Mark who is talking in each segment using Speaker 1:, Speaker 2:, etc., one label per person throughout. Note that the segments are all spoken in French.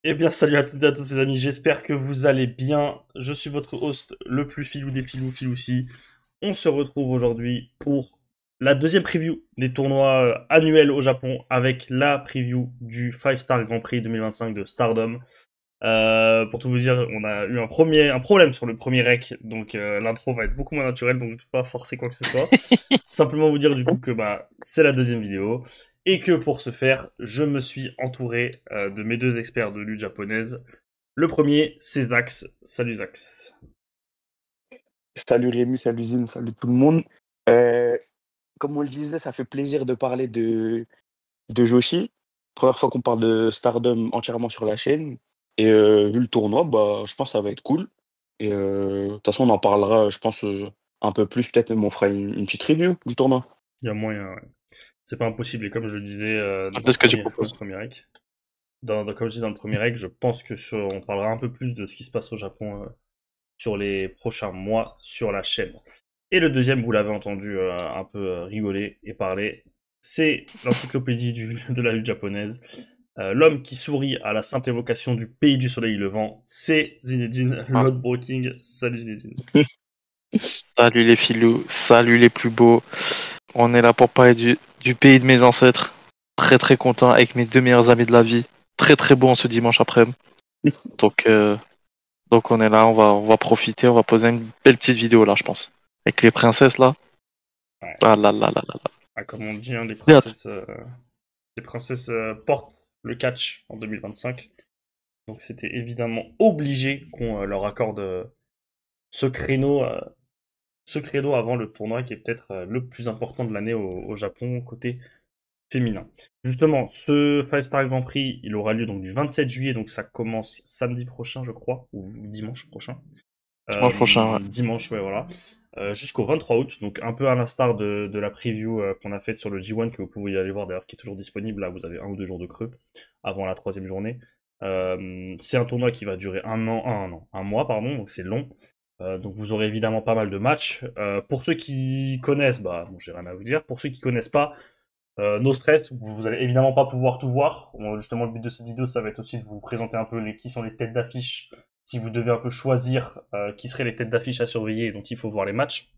Speaker 1: Eh bien, salut à toutes et à tous les amis, j'espère que vous allez bien. Je suis votre host, le plus filou des filous, Filoussi. On se retrouve aujourd'hui pour la deuxième preview des tournois annuels au Japon avec la preview du 5 Star Grand Prix 2025 de Stardom. Pour tout vous dire, on a eu un problème sur le premier rec, donc l'intro va être beaucoup moins naturelle, donc je ne peux pas forcer quoi que ce soit. Simplement vous dire du coup que c'est la deuxième vidéo et que pour ce faire, je me suis entouré de mes deux experts de lutte japonaise. Le premier, c'est Zax. Salut Zax.
Speaker 2: Salut Rémi, salut Zine, salut tout le monde. Euh, Comme on le disait, ça fait plaisir de parler de Joshi. Première fois qu'on parle de Stardom entièrement sur la chaîne. Et vu le tournoi, je pense que ça va être cool. Et de toute façon, on en parlera, je pense, un peu plus. Peut-être même on fera une petite review du tournoi.
Speaker 1: Il y a moyen, ouais. C'est pas impossible. Et comme je le disais
Speaker 2: De ce que tu
Speaker 1: dans le
Speaker 2: proposes.
Speaker 1: premier rec, comme je dis dans le premier rec, je pense que on parlera un peu plus de ce qui se passe au Japon sur les prochains mois sur la chaîne. Et le deuxième, vous l'avez entendu un peu rigoler et parler, c'est l'encyclopédie de la lutte japonaise. L'homme qui sourit à la simple évocation du pays du soleil levant, c'est Zinedine
Speaker 2: Ah.
Speaker 1: Lord Broking. Salut Zinedine.
Speaker 3: Salut les filous, salut les plus beaux. On est là pour parler du pays de mes ancêtres. Très très content avec mes deux meilleurs amis de la vie. Très très beau en ce dimanche après-midi. Donc, euh, donc on est là, on va profiter, on va poser une belle petite vidéo là, je pense. Avec les princesses là.
Speaker 1: Ouais.
Speaker 3: Ah là là là là là.
Speaker 1: Comme on dit, hein,
Speaker 3: J'ai hâte.
Speaker 1: les princesses portent le catch en 2025. Donc c'était évidemment obligé qu'on leur accorde ce créneau ce credo avant le tournoi qui est peut-être le plus important de l'année au Japon côté féminin. Justement, ce 5 Star Grand Prix, il aura lieu donc du 27 juillet, donc ça commence samedi prochain, je crois, ou dimanche prochain.
Speaker 3: Dimanche prochain, ouais.
Speaker 1: Dimanche, ouais, voilà. Jusqu'au 23 août, donc un peu à l'instar de la preview qu'on a faite sur le G1, que vous pouvez y aller voir d'ailleurs, qui est toujours disponible. Là, vous avez 1 ou 2 jours de creux avant la troisième journée. C'est un tournoi qui va durer un mois, pardon, donc c'est long. Donc vous aurez évidemment pas mal de matchs. Pour ceux qui connaissent, bon, j'ai rien à vous dire. Pour ceux qui connaissent pas, no stress, vous allez évidemment pas pouvoir tout voir. Bon, justement, le but de cette vidéo, ça va être aussi de vous présenter un peu qui sont les têtes d'affiche, si vous devez un peu choisir qui seraient les têtes d'affiche à surveiller et dont il faut voir les matchs.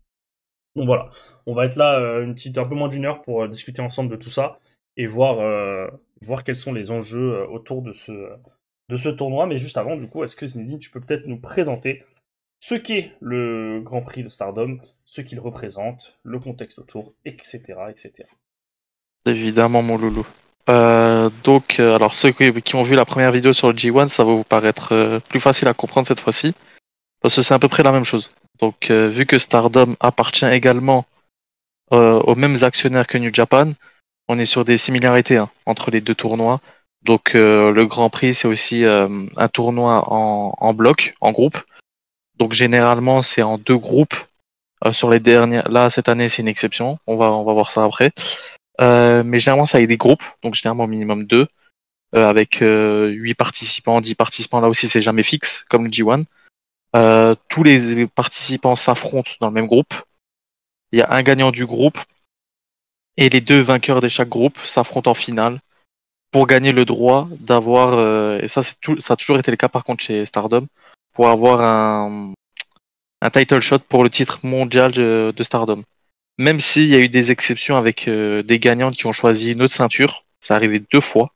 Speaker 1: Donc voilà, on va être là un peu moins d'1 heure pour discuter ensemble de tout ça et voir quels sont les enjeux autour de ce tournoi. Mais juste avant, du coup, est-ce que Zinedine, tu peux peut-être nous présenter ce qu'est le Grand Prix de Stardom, ce qu'il représente, le contexte autour, etc., etc.
Speaker 3: Évidemment, mon loulou. Alors ceux qui ont vu la première vidéo sur le G1, ça va vous paraître plus facile à comprendre cette fois-ci. Parce que c'est à peu près la même chose. Donc, vu que Stardom appartient également aux mêmes actionnaires que New Japan, on est sur des similarités hein, entre les deux tournois. Donc, le Grand Prix, c'est aussi un tournoi en bloc, en groupe. Donc, généralement, c'est en deux groupes. Sur les dernières, là, cette année, c'est une exception. On va voir ça après. Mais généralement, c'est avec des groupes. Donc, généralement, au minimum deux. Avec 8 participants, 10 participants. Là aussi, c'est jamais fixe, comme le G1. Tous les participants s'affrontent dans le même groupe. Il y a un gagnant du groupe et les deux vainqueurs de chaque groupe s'affrontent en finale pour gagner le droit d'avoir, et ça, ça a toujours été le cas par contre chez Stardom, pour avoir un title shot pour le titre mondial de Stardom. Même s'il y a eu des exceptions avec des gagnants qui ont choisi une autre ceinture, ça arrivé 2 fois.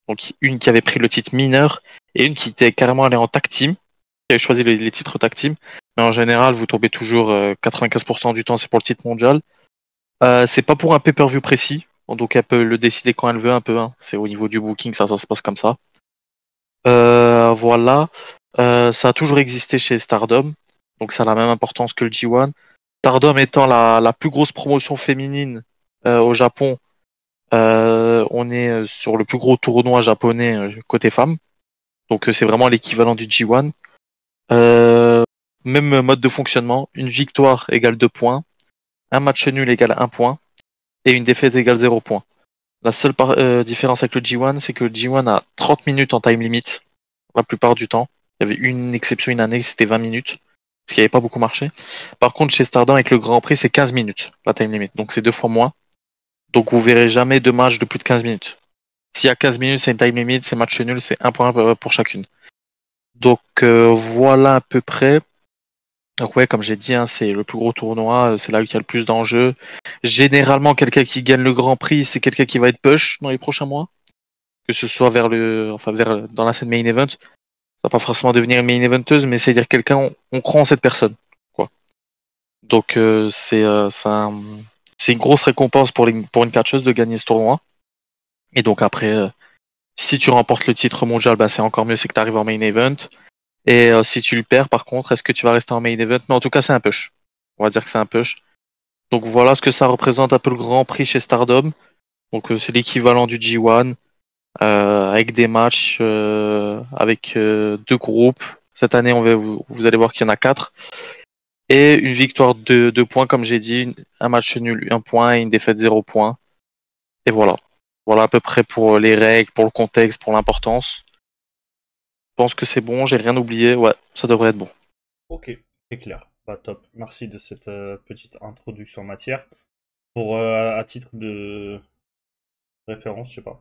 Speaker 3: Donc une qui avait pris le titre mineur et une qui était carrément allée en tag team, qui avait choisi les titres tag team. Mais en général, vous tombez toujours 95% du temps, c'est pour le titre mondial. C'est pas pour un pay-per-view précis, donc elle peut le décider quand elle veut un peu. Hein. C'est au niveau du booking, ça se passe comme ça. Voilà. Ça a toujours existé chez Stardom, donc ça a la même importance que le G1. Stardom étant la plus grosse promotion féminine au Japon, on est sur le plus gros tournoi japonais côté femmes. Donc c'est vraiment l'équivalent du G1. Euh, Même mode de fonctionnement, une victoire égale 2 points, un match nul égale 1 point, et une défaite égale 0 point. La seule différence avec le G1, c'est que le G1 a 30 minutes en time limit, la plupart du temps. Il y avait une exception une année, c'était 20 minutes, parce qu'il n'y avait pas beaucoup marché. Par contre, chez Stardom, avec le Grand Prix, c'est 15 minutes, la time limit, donc c'est 2 fois moins. Donc vous verrez jamais de match de plus de 15 minutes. S'il y a 15 minutes, c'est une time limit, c'est match nul, c'est 1 point pour chacune. Donc voilà à peu près. Donc ouais, comme j'ai dit, hein, c'est le plus gros tournoi, c'est là où il y a le plus d'enjeux. Généralement, quelqu'un qui gagne le Grand Prix, c'est quelqu'un qui va être push dans les prochains mois, que ce soit dans la scène main event. Ça va pas forcément devenir une main eventeuse, mais c'est dire quelqu'un, on croit en cette personne, quoi. Donc c'est une grosse récompense pour une catcheuse de gagner ce tournoi. Et donc après, si tu remportes le titre mondial, bah, c'est encore mieux, c'est que tu arrives en main event. Et si tu le perds, par contre, est-ce que tu vas rester en main event? Mais en tout cas, c'est un push. On va dire que c'est un push. Donc voilà ce que ça représente un peu le Grand Prix chez Stardom. Donc c'est l'équivalent du G1 avec des matchs avec 2 groupes. Cette année, vous allez voir qu'il y en a 4. Et une victoire de 2 points, comme j'ai dit, un match nul 1 point et une défaite 0 point. Et voilà. Voilà à peu près pour les règles, pour le contexte, pour l'importance. Je pense que c'est bon, j'ai rien oublié. Ouais, ça devrait être bon.
Speaker 1: Ok, c'est clair. Bah, top. Merci de cette petite introduction en matière. Pour, à titre de référence, je sais pas.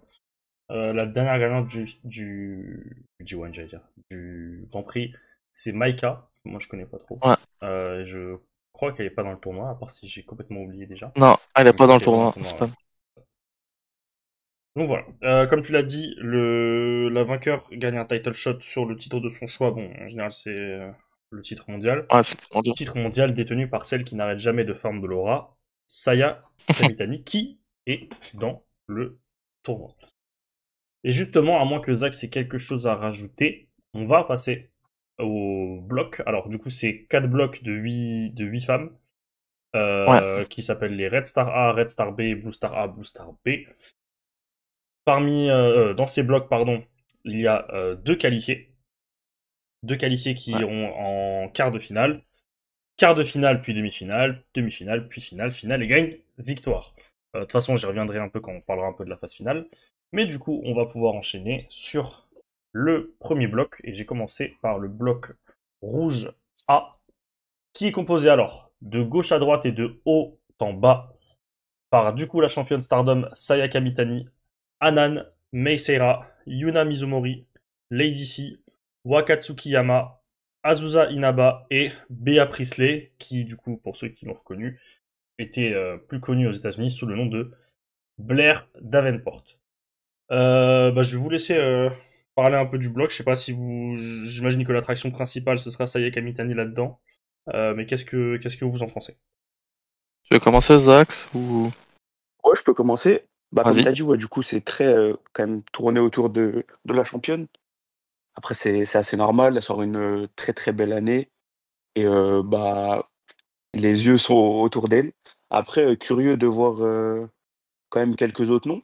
Speaker 1: La dernière gagnante du G1, j'allais dire, du Grand Prix, c'est Maika. Moi, je connais pas trop.
Speaker 3: Ouais.
Speaker 1: Je crois qu'elle est pas dans le tournoi, à part si j'ai complètement oublié déjà.
Speaker 3: Non, elle est
Speaker 1: Il me
Speaker 3: pas
Speaker 1: semble
Speaker 3: dans le
Speaker 1: qu'elle est pas
Speaker 3: tournoi.
Speaker 1: ouais. Donc voilà. Comme tu l'as dit, la vainqueur gagne un title shot sur le titre de son choix. Bon, en général, c'est le titre mondial.
Speaker 3: Ouais, c'est mondial.
Speaker 1: Titre mondial détenu par celle qui n'arrête jamais de farm de l'aura, Saya Kamitani, qui est dans le tournoi. Et justement, à moins que Zach ait quelque chose à rajouter, on va passer au bloc. Alors, du coup, c'est 4 blocs de 8 femmes
Speaker 3: Ouais.
Speaker 1: qui s'appellent les Red Star A, Red Star B, Blue Star A, Blue Star B. Dans ces blocs, pardon, il y a 2 qualifiés. 2 qualifiés qui
Speaker 3: Ouais.
Speaker 1: iront en quart de finale. Quart de finale, puis demi-finale, demi-finale, puis finale, finale et gagne victoire. De toute façon, j'y reviendrai un peu quand on parlera un peu de la phase finale. Mais du coup, on va pouvoir enchaîner sur le premier bloc. Et j'ai commencé par le bloc rouge A, qui est composé alors de gauche à droite et de haut en bas par du coup la championne Stardom Saya Kamitani, Anan, Mei Seira, Yuna Mizumori, Lady C, Wakatsuki Yama, Azusa Inaba et Bea Priestley, qui du coup, pour ceux qui l'ont reconnu, était plus connue aux États-Unis sous le nom de Blair Davenport. Je vais vous laisser parler un peu du bloc. Je sais pas si vous, j'imagine que l'attraction principale ce sera Saya Kamitani là-dedans. Mais qu'est-ce que vous en pensez?
Speaker 3: Tu veux commencer, Zax, ou...
Speaker 2: Ouais, je peux commencer. Bah, comme
Speaker 3: Vas-y.
Speaker 2: tu as dit, ouais, du coup, c'est très quand même tourné autour de la championne. Après, c'est assez normal. Elle sort une très très belle année. Et bah, les yeux sont autour d'elle. Après, curieux de voir quand même quelques autres noms.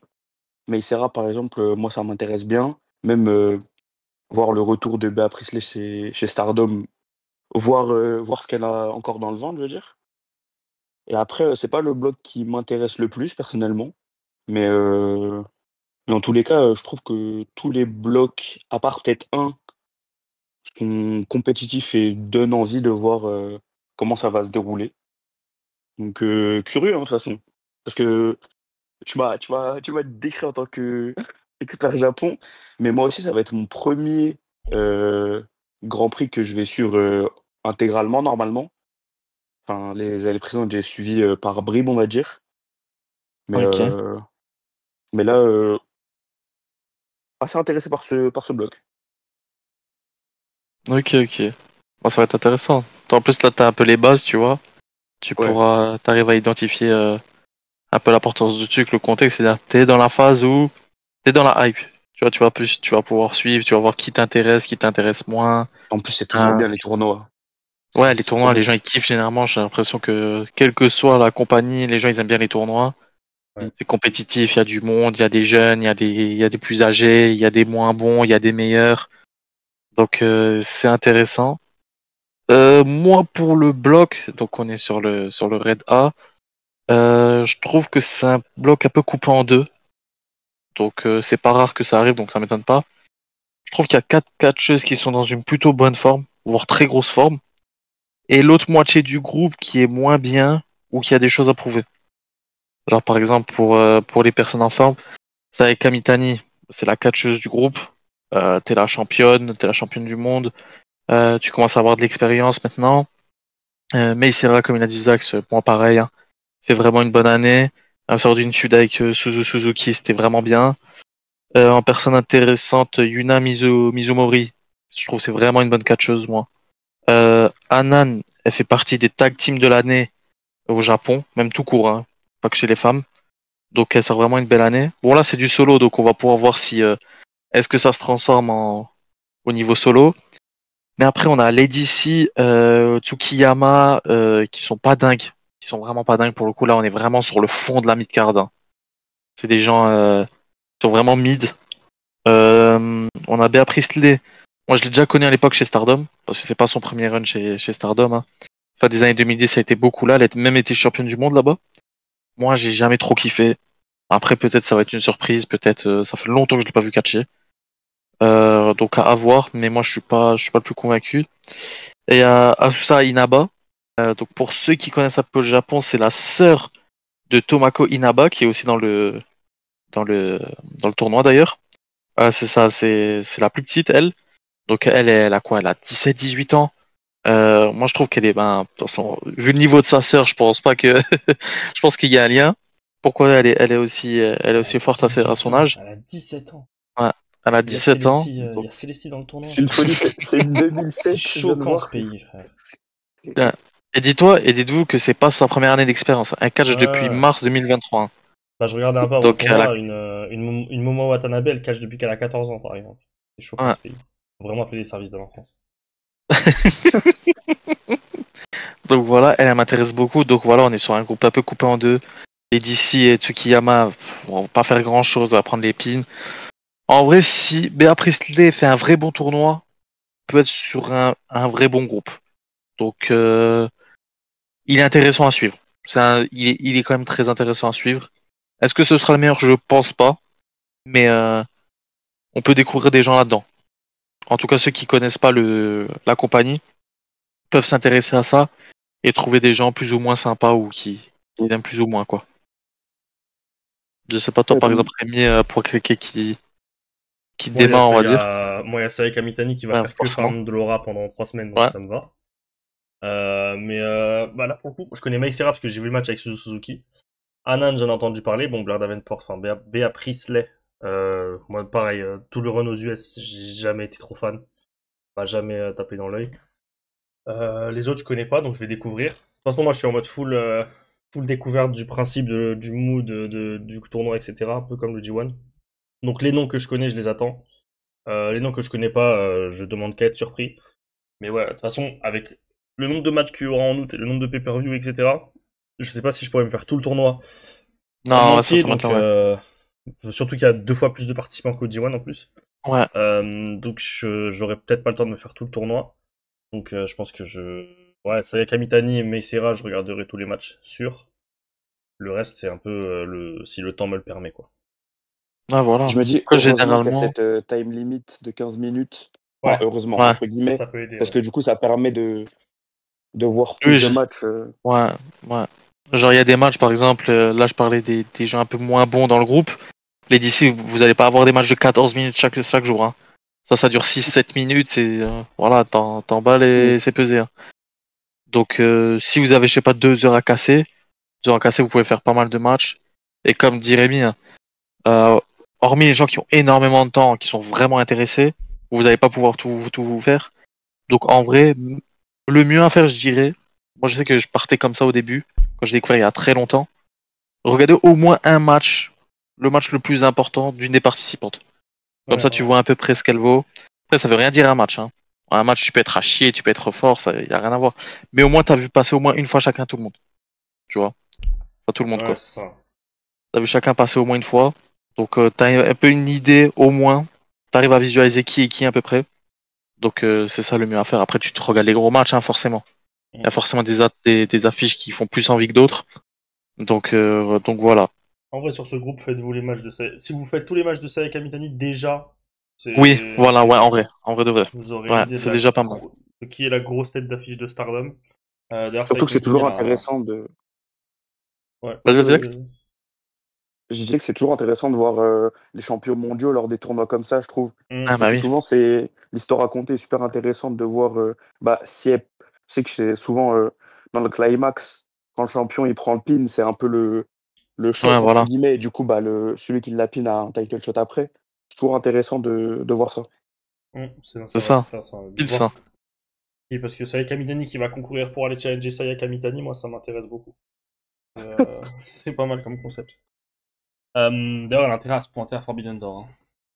Speaker 2: Mais Serra, par exemple, moi, ça m'intéresse bien. Même voir le retour de Bea Priestley chez Stardom. Voir ce qu'elle a encore dans le ventre, je veux dire. Et après, c'est pas le bloc qui m'intéresse le plus, personnellement. Mais dans tous les cas, je trouve que tous les blocs, à part peut-être un, sont compétitifs et donnent envie de voir, comment ça va se dérouler. Donc curieux, hein, de toute façon. Parce que tu m'as décrit en tant qu'expert Japon, mais moi aussi, ça va être mon premier er Grand Prix que je vais suivre, intégralement, normalement. Enfin, les années précédentes, j'ai suivi, par bribes, on va dire. Mais
Speaker 3: Ok.
Speaker 2: mais là, assez intéressé par ce bloc.
Speaker 3: Ok, ok. Bon, ça va être intéressant. En plus, là, t'as un peu les bases, tu vois.
Speaker 2: Ouais.
Speaker 3: T'arrives à identifier un peu l'importance du truc, le contexte. C'est-à-dire, t'es dans la phase où t'es dans la hype. Tu vois, tu vas pouvoir suivre, tu vas voir qui t'intéresse moins.
Speaker 2: En plus, c'est toujours
Speaker 3: Euh,
Speaker 2: bien les tournois.
Speaker 3: ouais,
Speaker 2: C'est
Speaker 3: les
Speaker 2: c'est
Speaker 3: tournois, les
Speaker 2: vraiment
Speaker 3: gens ils kiffent généralement. J'ai l'impression que, quelle que soit la compagnie, les gens ils aiment bien les tournois.
Speaker 2: mmh.
Speaker 1: Ouais.
Speaker 3: C'est compétitif, il y a du monde, il y a des jeunes, il y a des plus âgés, il y a des moins bons, il y a des meilleurs. Donc c'est intéressant. Moi pour le bloc, donc on est sur le Red A, je trouve que c'est un bloc un peu coupé en deux. Donc c'est pas rare que ça arrive, donc ça m'étonne pas. Je trouve qu'il y a 4 catcheuses qui sont dans une plutôt bonne forme, voire très grosse forme, et l'autre moitié du groupe qui est moins bien ou qui a des choses à prouver. Genre par exemple pour les personnes en forme, ça avec Kamitani. c'est la catcheuse du groupe. T'es la championne du monde. Tu commences à avoir de l'expérience maintenant. Mei Seira, comme il a dit Zach, moi pareil, hein, fait vraiment une bonne année. Elle sort d'une feud avec Suzuki, c'était vraiment bien. En personne intéressante, Yuna Mizumori. Je trouve que c'est vraiment une bonne catcheuse, moi. Hanan, elle fait partie des tag teams de l'année au Japon, même tout court, hein, pas que chez les femmes. Donc elle sort vraiment une belle année. Bon là c'est du solo, donc on va pouvoir voir si est-ce que ça se transforme au niveau solo. Mais après on a Lady C, Tsukiyama, qui sont pas dingues. Qui sont vraiment pas dingues pour le coup. Là on est vraiment sur le fond de la mid-card, hein. C'est des gens qui sont vraiment mid. On a Bea Priestley. Moi je l'ai déjà connu à l'époque chez Stardom, parce que c'est pas son premier run chez Stardom, hein. Enfin des années 2010 ça a été beaucoup là. Elle a même été championne du monde là-bas. Moi j'ai jamais trop kiffé. Après, peut-être ça va être une surprise, peut-être ça fait longtemps que je l'ai pas vu catcher. Donc à voir, mais moi je suis pas le plus convaincu. Et Asusa Inaba. Donc pour ceux qui connaissent un peu le Japon, c'est la sœur de Tomako Inaba qui est aussi dans le dans le tournoi d'ailleurs. C'est ça, c'est la plus petite elle. Donc elle a quoi? Elle a 17-18 ans. Moi je trouve qu'elle est de toute façon, vu le niveau de sa sœur, je pense pas que je pense qu'il y a un lien. Pourquoi elle est aussi forte à son âge.
Speaker 1: Elle a 17 ans.
Speaker 3: Ouais, elle a
Speaker 1: Il y a
Speaker 3: 17 ans.
Speaker 1: Célestie, il y
Speaker 3: Donc,
Speaker 1: a Célestie dans le tournoi.
Speaker 2: C'est une folie, c'est une
Speaker 1: C'est
Speaker 2: 2007, je viens de
Speaker 1: choquant ce
Speaker 2: voir.
Speaker 1: pays, frère.
Speaker 3: et dites-vous que c'est pas sa première année d'expérience. Elle catch depuis
Speaker 1: Ouais.
Speaker 3: mars 2023, hein.
Speaker 1: Bah, je regardais un peu avant le
Speaker 3: Donc,
Speaker 1: tournoi, une Momo Watanabe, elle catch depuis qu'elle a 14 ans, par exemple. C'est choquant
Speaker 3: ouais.
Speaker 1: ce pays. Faut vraiment appeler les services de l'enfance.
Speaker 3: Donc voilà, elle m'intéresse beaucoup. Donc voilà, on est sur un groupe un peu coupé en deux. Et d'ici et Tsukiyama vont pas faire grand chose, on va prendre les pins. En vrai, si Bea Priestley fait un vrai bon tournoi, on peut être sur un vrai bon groupe. Donc il est intéressant à suivre. Il est quand même très intéressant à suivre. Est-ce que ce sera le meilleur? Je pense pas. Mais on peut découvrir des gens là-dedans. En tout cas, ceux qui connaissent pas la compagnie peuvent s'intéresser à ça et trouver des gens plus ou moins sympas ou qui aiment plus ou moins, quoi. Je sais pas, toi,
Speaker 2: Ouais,
Speaker 3: par
Speaker 2: comme-
Speaker 3: exemple, Rémi, pour quelqu'un qui
Speaker 1: Moi,
Speaker 3: démarre, on va dire.
Speaker 1: Moi, il y a Sae Kamitani qui va
Speaker 3: Ouais,
Speaker 1: faire que
Speaker 3: forcément.
Speaker 1: farm de l'aura pendant 3 semaines, donc
Speaker 3: Ouais.
Speaker 1: ça me va. Bah là, pour le coup, je connais Mei Seira parce que j'ai vu le match avec Suzuki. Anan, j'en ai entendu parler. Bon, Blair Davenport, enfin, Bea Priestley. Moi, pareil, tout le run aux US, j'ai jamais été trop fan. M'a jamais tapé dans l'œil. Les autres, je connais pas, donc je vais découvrir. De toute façon, moi, je suis en mode full découverte du principe, du mood, du tournoi, etc. Un peu comme le G1. Donc, les noms que je connais, je les attends. Les noms que je connais pas, je demande qu'à être surpris. Mais ouais, de toute façon, avec le nombre de matchs qu'il y aura en août et le nombre de pay-per-view, etc., je sais pas si je pourrais me faire tout le tournoi en
Speaker 3: Non, ouais, ça,
Speaker 1: entier.
Speaker 3: ça
Speaker 1: Donc,
Speaker 3: m'étonnerait.
Speaker 1: surtout qu'il y a 2 fois plus de participants qu'au G1 en plus.
Speaker 3: Ouais.
Speaker 1: Donc, j'aurais peut-être pas le temps de me faire tout le tournoi. Donc, je pense que ouais, Saya Kamitani et Meisera, je regarderai tous les matchs, sûr. Le reste, c'est un peu si le temps me le permet, quoi.
Speaker 3: Ouais, voilà.
Speaker 2: Je me dis,
Speaker 3: Après,
Speaker 2: heureusement qu'il y a
Speaker 3: généralement.
Speaker 2: cette time limit de 15 minutes. Enfin,
Speaker 1: Ouais,
Speaker 2: heureusement,
Speaker 3: Ouais.
Speaker 2: entre guillemets,
Speaker 1: ça peut aider,
Speaker 2: parce
Speaker 1: ouais.
Speaker 2: que du coup, ça permet de voir
Speaker 3: Oui,
Speaker 2: plus de matchs.
Speaker 3: ouais, ouais. Genre, il y a des matchs, par exemple, là, je parlais des gens un peu moins bons dans le groupe. Les DC, vous allez pas avoir des matchs de 14 minutes chaque jour, hein. Ça dure 6-7 minutes et voilà, t'en bats
Speaker 2: Mm.
Speaker 3: c'est pesé, hein. Donc, si vous avez, je sais pas, 2 heures à casser, 2 heures à casser, vous pouvez faire pas mal de matchs. Et comme dit Rémi, hein, euh, hormis les gens qui ont énormément de temps, qui sont vraiment intéressés, vous n'allez pas pouvoir tout vous faire. Donc, en vrai, le mieux à faire, je dirais, moi je sais que je partais comme ça au début, quand j'ai découvert il y a très longtemps, regardez au moins un match, le match le plus important d'une des participantes. Comme
Speaker 1: Ouais,
Speaker 3: ça, tu
Speaker 1: ouais.
Speaker 3: vois un peu près ce qu'elle vaut. Après, ça veut rien dire un match, hein. Un match, tu peux être à chier, tu peux être fort, ça y a rien à voir. Mais au moins, t'as vu passer au moins une fois chacun tout le monde. Tu vois? Pas tout le monde,
Speaker 1: Ouais,
Speaker 3: quoi.
Speaker 1: c'est ça.
Speaker 3: T'as vu chacun passer au moins une fois. Donc, t'as un peu une idée, au moins. T'arrives à visualiser qui est qui à peu près. Donc, c'est ça le mieux à faire. Après, tu te regardes les gros matchs, hein, forcément. Il y a
Speaker 1: Mm.
Speaker 3: forcément des affiches qui font plus envie que d'autres. Donc voilà.
Speaker 1: En vrai, sur ce groupe, faites-vous les matchs de Saya. Si vous faites tous les matchs de Saya Kamitani, déjà,
Speaker 3: Oui, voilà,
Speaker 1: c'est
Speaker 3: ouais,
Speaker 1: bien,
Speaker 3: en vrai.
Speaker 1: quoi.
Speaker 3: En vrai de vrai.
Speaker 1: Vous aurez une
Speaker 3: Ouais,
Speaker 1: idée
Speaker 3: c'est déjà pas mal.
Speaker 1: de qui est la grosse tête d'affiche de Stardom. D'ailleurs, Saya
Speaker 2: Surtout que c'est
Speaker 1: Kamitani,
Speaker 2: toujours
Speaker 1: elle a un...
Speaker 2: intéressant de.
Speaker 1: Ouais,
Speaker 3: Vas-y,
Speaker 1: vas-y,
Speaker 3: vas-y,
Speaker 1: vas-y,
Speaker 3: Lex.
Speaker 1: vas-y.
Speaker 2: je disais que c'est toujours intéressant de voir les champions mondiaux lors des tournois comme ça, je trouve.
Speaker 3: Ah
Speaker 2: Parce
Speaker 3: bah
Speaker 2: que
Speaker 3: oui.
Speaker 2: souvent, c'est l'histoire racontée est super intéressante de voir bah, si elle... Je sais que c'est souvent dans le climax, quand le champion il prend le pin, c'est un peu le
Speaker 3: Ouais,
Speaker 2: choc, entre
Speaker 3: voilà.
Speaker 2: guillemets, et du coup, bah, celui qui l'a pin a un title shot après. C'est toujours intéressant de voir ça.
Speaker 1: Ça
Speaker 3: C'est
Speaker 1: va être
Speaker 3: ça.
Speaker 1: intéressant de
Speaker 3: Pile
Speaker 1: voir.
Speaker 3: ça.
Speaker 1: Et parce que Sayaka Mitani qui va concourir pour aller challenger Sayaka Mitani, moi ça m'intéresse beaucoup. C'est pas mal comme concept. D'ailleurs, elle a intérêt à se pointer à Forbidden Door, hein.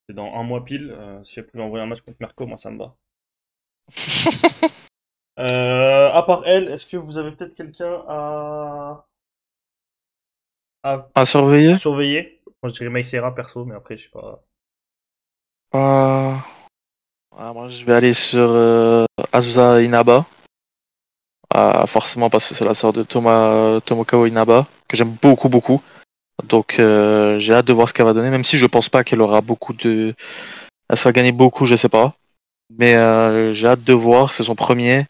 Speaker 1: C'est dans un mois pile. Si elle pouvait envoyer un match contre Merco, moi ça me va. À part elle, est-ce que vous avez peut-être quelqu'un à
Speaker 3: À surveiller?
Speaker 1: surveiller? Moi je dirais Maïsera perso, mais après je sais pas.
Speaker 3: Euh, moi, je vais aller sur Azusa Inaba. Forcément parce que c'est la sœur de Tomokao Inaba, que j'aime beaucoup, beaucoup. Donc j'ai hâte de voir ce qu'elle va donner, même si je pense pas qu'elle aura beaucoup de... Elle va gagner beaucoup, je sais pas. Mais j'ai hâte de voir, c'est son premier.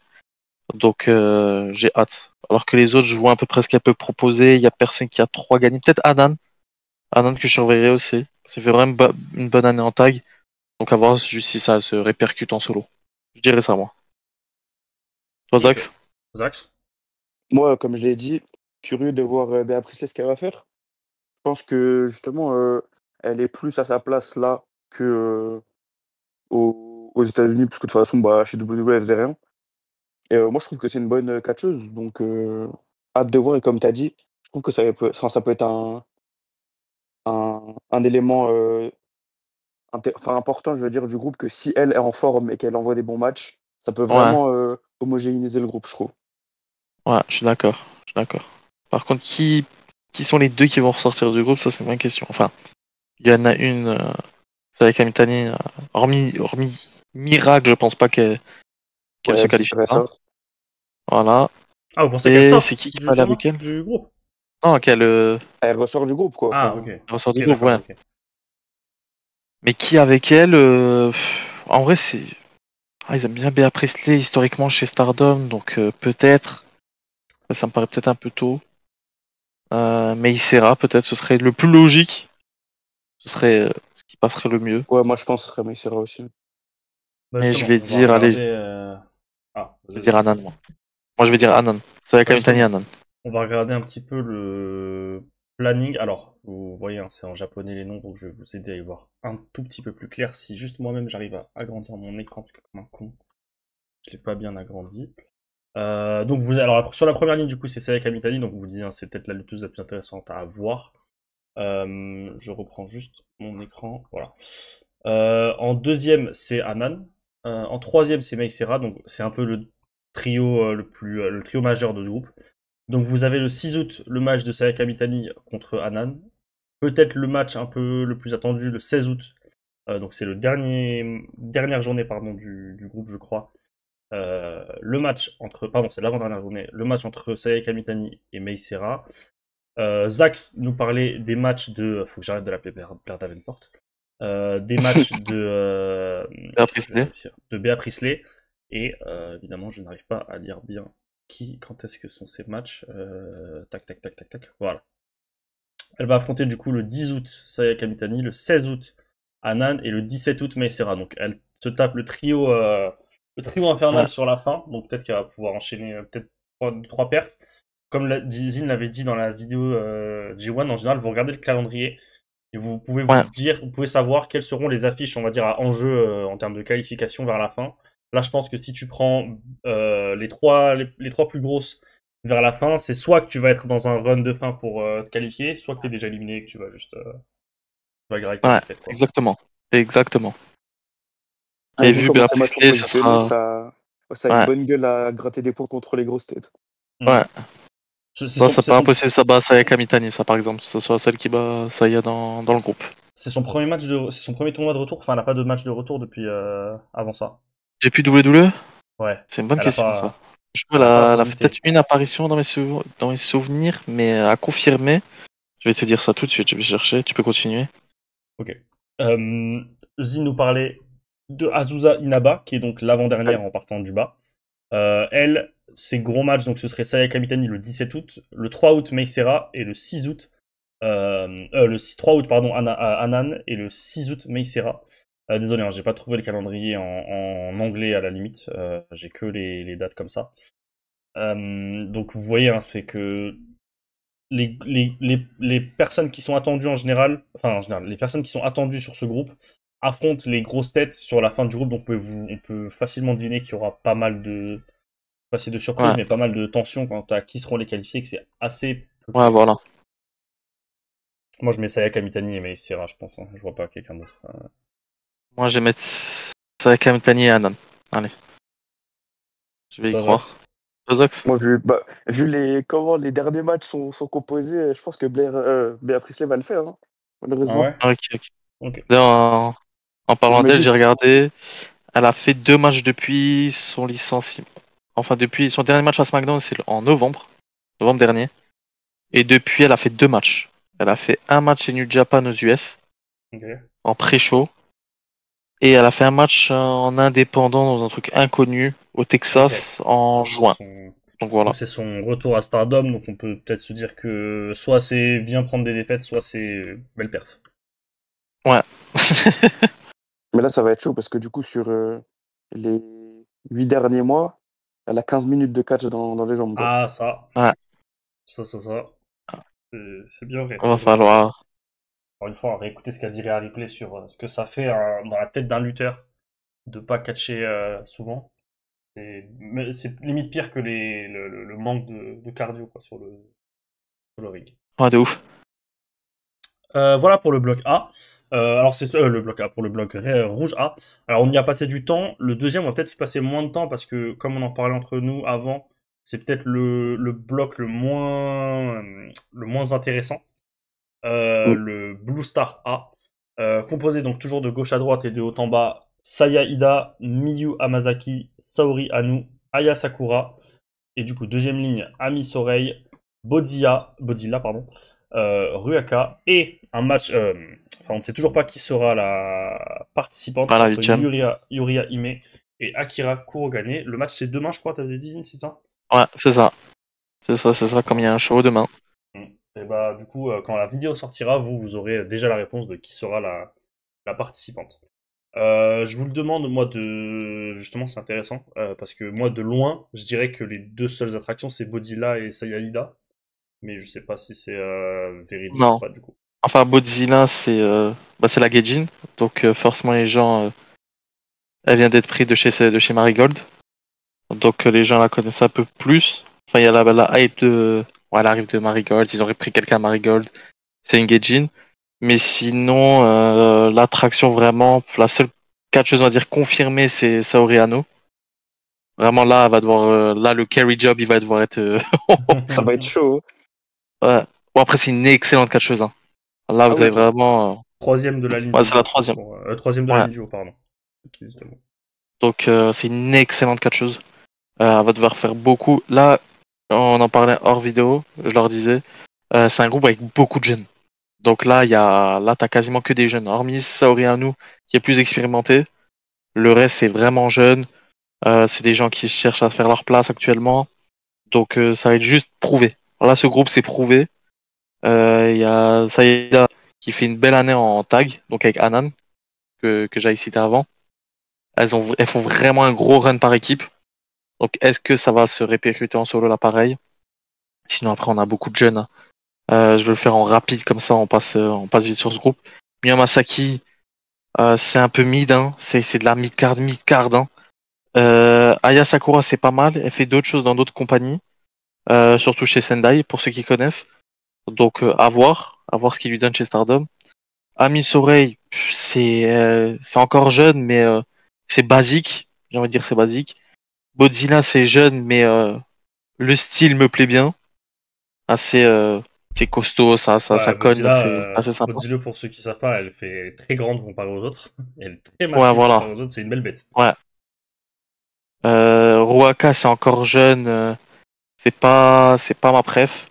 Speaker 3: Donc j'ai hâte. Alors que les autres, je vois à peu près ce qu'elle peut proposer. Il y a personne qui a trois gagnés. Peut-être Anan. Anan que je surveillerai aussi. Ça fait vraiment une bonne année en tag. Donc à voir juste si ça se répercute en solo. Je dirais ça, moi. Toi,
Speaker 1: Ok.
Speaker 3: Zax?
Speaker 1: Zax?
Speaker 2: Moi, comme je l'ai dit, curieux de voir Béatrice ce qu'elle va faire. Je pense que justement, elle est plus à sa place là que aux États-Unis, parce que de toute façon, bah, chez WWE, elle faisait rien. Et moi, je trouve que c'est une bonne catcheuse, donc hâte de voir. Et comme tu as dit, je trouve que ça peut être un élément enfin, important, je veux dire, du groupe, que si elle est en forme et qu'elle envoie des bons matchs, ça peut
Speaker 3: Ouais,
Speaker 2: vraiment homogénéiser le groupe, je trouve.
Speaker 3: ouais, je suis d'accord. Je suis d'accord. Par contre, qui sont les deux qui vont ressortir du groupe, ça c'est ma question. Enfin, il y en a une, c'est avec Amitani. Hormis Miracle, je pense pas qu'elle
Speaker 2: Ouais,
Speaker 3: se
Speaker 2: elle, c'est sûr, elle
Speaker 3: qualifiera.
Speaker 2: sort.
Speaker 3: Voilà.
Speaker 1: Ah, vous pensez qu'elle
Speaker 3: Et c'est
Speaker 1: sort
Speaker 3: qui
Speaker 1: du
Speaker 3: peut aller
Speaker 1: tournoi?
Speaker 3: avec elle?
Speaker 1: Du groupe?
Speaker 3: Non, qu'elle
Speaker 2: Elle ressort du groupe, quoi.
Speaker 1: Ah, ok.
Speaker 2: Enfin,
Speaker 3: ressort du
Speaker 1: Ok,
Speaker 3: groupe,
Speaker 1: d'accord,
Speaker 3: ouais.
Speaker 1: ok.
Speaker 3: Mais qui avec elle en vrai, c'est. Ah, ils aiment bien Bea Priestley historiquement chez Stardom, donc peut-être. Ça me paraît peut-être un peu tôt. Mais Isera, peut-être, ce serait le plus logique. Ce serait ce qui passerait le mieux.
Speaker 2: ouais, moi, je pense que ce serait Meissera aussi.
Speaker 1: Bah
Speaker 3: Mais je
Speaker 1: justement,
Speaker 3: vais
Speaker 1: on va
Speaker 3: dire, allez,
Speaker 1: regarder.
Speaker 3: je
Speaker 1: Ah,
Speaker 3: vais
Speaker 1: vas-y,
Speaker 3: dire
Speaker 1: vas-y.
Speaker 3: Anan, moi. Moi, je vais dire Anan. C'est avec
Speaker 1: Bah
Speaker 3: Kamitani
Speaker 1: justement,
Speaker 3: Anan.
Speaker 1: on va regarder un petit peu le planning. Alors, vous voyez, hein, c'est en japonais les noms, donc je vais vous aider à y voir un tout petit peu plus clair. Si juste moi-même j'arrive à agrandir mon écran, parce que comme un con, je l'ai pas bien agrandi. Donc alors sur la première ligne du coup c'est Sayaka Mitani, donc vous dites hein, c'est peut-être la lutteuse la plus intéressante à voir. Je reprends juste mon écran, voilà. En deuxième c'est Anan. En troisième c'est Meisera, donc c'est un peu le trio le trio majeur de ce groupe. Donc vous avez le 6 août le match de Sayaka Mitani contre Anan. Peut-être le match un peu le plus attendu le 16 août. Donc c'est le dernière journée pardon du groupe je crois. Le match entre, pardon, c'est l'avant-dernière journée, le match entre Sayaka Mitani et Mei Seira. Zax nous parlait des matchs de, faut que j'arrête de l'appeler Blair Davenport, des matchs
Speaker 3: Bea
Speaker 1: je vais
Speaker 3: Priestley.
Speaker 1: réussir, de Bea Priestley, et évidemment, je n'arrive pas à lire bien quand est-ce que sont ces matchs. Tac, tac, tac, tac, tac, voilà. Elle va affronter du coup le 10 août Sayaka Mitani, le 16 août Anan et le 17 août Mei Seira. Donc elle se tape le trio
Speaker 3: Ouais.
Speaker 1: infernal sur la fin. Donc peut-être qu'elle va pouvoir enchaîner peut-être trois perfs. Comme Zine l'avait dit dans la vidéo G1, en général, vous regardez le calendrier et vous pouvez
Speaker 3: Ouais.
Speaker 1: vous pouvez savoir quelles seront les affiches, on va dire, à enjeu en termes de qualification vers la fin. Là, je pense que si tu prends les trois plus grosses vers la fin, c'est soit que tu vas être dans un run de fin pour te qualifier, soit que tu es déjà éliminé et que tu vas juste tu vas avec ta
Speaker 3: Ouais.
Speaker 1: défaite, quoi.
Speaker 3: Exactement. Exactement.
Speaker 2: Et
Speaker 3: Et
Speaker 2: vu
Speaker 3: vu
Speaker 2: comment
Speaker 3: Bea
Speaker 2: ces matchs sont
Speaker 3: Priestley, ce
Speaker 2: positionnés,
Speaker 3: sera.
Speaker 2: ça a une
Speaker 3: Ouais.
Speaker 2: bonne gueule à gratter des points contre les grosses têtes.
Speaker 3: Ouais.
Speaker 1: C'est
Speaker 3: Ça,
Speaker 1: son,
Speaker 3: c'est
Speaker 1: c'est
Speaker 3: pas
Speaker 1: son,
Speaker 3: impossible, ça bat Saya Kamitani, ça par exemple. Que ce soit celle qui bat Saya dans le groupe.
Speaker 1: c'est son premier c'est son premier tournoi de retour. Enfin, elle n'a pas de match de retour depuis avant ça.
Speaker 3: Depuis WWE?
Speaker 1: Ouais.
Speaker 3: C'est une bonne
Speaker 1: Elle a
Speaker 3: question, ça.
Speaker 1: pas,
Speaker 3: Je crois
Speaker 1: elle a pas
Speaker 3: elle a fait
Speaker 1: rebooté.
Speaker 3: peut-être une apparition dans mes souvenirs, mais à confirmer. Je vais te dire ça tout de suite, je vais chercher, tu peux continuer.
Speaker 1: Ok. Zine nous parlait de Azusa Inaba, qui est donc l'avant-dernière en partant du bas. Elle, ses gros matchs, donc ce serait Sayaka Mitani le 17 août, le 3 août Meisera et le 6 août Le 3 août, pardon, Anan, et le 6 août, Meisera. Désolé, hein, j'ai pas trouvé le calendrier en anglais à la limite, j'ai que les dates comme ça. Donc vous voyez, hein, c'est que les personnes qui sont attendues en général, les personnes qui sont attendues sur ce groupe affrontent les grosses têtes sur la fin du groupe, donc on peut facilement deviner qu'il y aura pas mal de, pas si de surprises,
Speaker 3: Ouais,
Speaker 1: mais pas mal de tensions quant à qui seront les qualifiés, que c'est assez peu
Speaker 3: ouais,
Speaker 1: clair.
Speaker 3: voilà.
Speaker 1: Moi je mets Saya Kamitani et Meisera, je pense, hein. Je vois pas quelqu'un d'autre.
Speaker 3: Moi, je vais mettre Kamitani et Anan. Allez, je vais y croire.
Speaker 1: Zozox.
Speaker 3: Zozox?
Speaker 2: Moi, vu comment les derniers matchs sont composés, je pense que Blair Priestley va le faire, hein,
Speaker 1: Ah
Speaker 2: malheureusement.
Speaker 1: ouais?
Speaker 3: Ok, ok.
Speaker 1: Ok.
Speaker 3: D'ailleurs, en
Speaker 2: Je
Speaker 3: parlant
Speaker 2: mets
Speaker 3: d'elle, j'ai
Speaker 2: juste.
Speaker 3: regardé. Elle a fait 2 matchs depuis son licenciement. Enfin, depuis son dernier match à SmackDown, c'est en novembre dernier. Et depuis, elle a fait 2 matchs. Elle a fait un match chez New Japan aux US,
Speaker 1: Ok.
Speaker 3: en pré-show. Et elle a fait un match en indépendant dans un truc inconnu au
Speaker 1: Ok.
Speaker 3: Texas en
Speaker 1: Donc c'est
Speaker 3: juin.
Speaker 1: son,
Speaker 3: Donc voilà.
Speaker 1: donc c'est son retour à Stardom, donc on peut peut-être se dire que soit c'est vient prendre des défaites, soit c'est belle perf.
Speaker 3: Ouais.
Speaker 2: Mais là, ça va être chaud parce que du coup, sur les 8 derniers mois, elle a 15 minutes de catch dans les jambes, quoi.
Speaker 1: Ah ça,
Speaker 3: Ouais.
Speaker 1: ça. C'est bien vrai.
Speaker 3: Va
Speaker 1: C'est bien vrai.
Speaker 3: falloir.
Speaker 1: Encore une fois, réécouter ce qu'a dit Rhea Ripley sur ce que ça fait dans la tête d'un lutteur de pas catcher souvent. C'est limite pire que le manque de cardio quoi, sur le ring.
Speaker 3: Ouais, de ouf.
Speaker 1: Voilà pour le bloc A. Alors c'est le bloc A pour le bloc rouge A. Alors on y a passé du temps. Le deuxième, on va peut-être y passer moins de temps parce que comme on en parlait entre nous avant, c'est peut-être le bloc le moins intéressant.
Speaker 2: Mm.
Speaker 1: Le Blue Star A, composé donc toujours de gauche à droite et de haut en bas. Saya Ida, Miyu Hamasaki, Saori Anu, Aya Sakura. Et du coup, deuxième ligne, Ami Sorei, Bodzilla, pardon, Ruaka. Et un match, enfin, on ne sait toujours pas qui sera la participante
Speaker 3: Pas la
Speaker 1: entre
Speaker 3: 8ème.
Speaker 1: Yuria Hime et Akira Kurogane. Le match, c'est demain, je crois, t'avais dit, c'est ça?
Speaker 3: Ouais, c'est ça. C'est ça, comme il y a un show demain.
Speaker 1: Mm. Et bah, du coup, quand la vidéo sortira, vous aurez déjà la réponse de qui sera la participante. Je vous le demande, moi, justement, c'est intéressant, parce que moi, de loin, je dirais que les deux seules attractions, c'est Bodila et Sayalida, mais je sais pas si c'est véridique ou
Speaker 3: Non.
Speaker 1: pas, du coup.
Speaker 3: Enfin, Godzilla, c'est la Gaijin. Donc, forcément, les gens. Elle vient d'être prise de chez Marigold. Donc, les gens la connaissent un peu plus. Enfin, il y a la hype de. Ouais, elle arrive de Marigold. Ils auraient pris quelqu'un à Marigold. C'est une Gaijin. Mais sinon, l'attraction vraiment. La seule catcheuse, on va dire, confirmée, c'est Saori Anou. Vraiment, là, elle va devoir. Là, le carry job, il va devoir être.
Speaker 2: Ça va être chaud, hein.
Speaker 3: Ouais. Bon, après, c'est une excellente catcheuse, hein. Là,
Speaker 2: Ah
Speaker 3: vous
Speaker 2: oui,
Speaker 3: avez
Speaker 2: ok.
Speaker 3: vraiment.
Speaker 1: Troisième de la ligne
Speaker 3: Ouais,
Speaker 1: du
Speaker 3: c'est la
Speaker 1: haut.
Speaker 3: troisième.
Speaker 1: Troisième de la
Speaker 3: Ouais.
Speaker 1: ligne du haut, pardon. Ok, justement.
Speaker 3: Donc, c'est une excellente catcheuse. Elle va devoir faire beaucoup. Là, on en parlait hors vidéo, je leur disais, c'est un groupe avec beaucoup de jeunes. Donc là, t'as quasiment que des jeunes. Hormis Saori Anou, qui est plus expérimenté. Le reste, c'est vraiment jeune. C'est des gens qui cherchent à faire leur place actuellement. Donc ça va être juste prouvé. Là, ce groupe, c'est prouvé. Il y a Saïda qui fait une belle année en tag, donc avec Anan, que j'avais cité avant. Elles font vraiment un gros run par équipe. Donc est-ce que ça va se répercuter en solo là pareil? Sinon après on a beaucoup de jeunes, hein. Je vais le faire en rapide comme ça on passe vite sur ce groupe. Miya Masaki, c'est un peu mid, hein. C'est de la mid-card, hein. Aya Sakura c'est pas mal, elle fait d'autres choses dans d'autres compagnies, surtout chez Sendai pour ceux qui connaissent. Donc à voir ce qu'il lui donne chez Stardom. Ami Sorei, c'est encore jeune mais c'est basique, j'ai envie de dire c'est basique. Godzilla c'est jeune mais le style me plaît bien, assez c'est costaud, ça
Speaker 1: Ouais,
Speaker 3: cogne donc c'est assez sympa.
Speaker 1: Bodzilla, pour ceux qui savent pas, elle est très grande comparée aux autres. Elle est très
Speaker 3: Ouais,
Speaker 1: massive
Speaker 3: voilà.
Speaker 1: comparée aux autres, c'est une belle bête.
Speaker 3: Ouais. Ruaka, c'est encore jeune. C'est pas ma préf.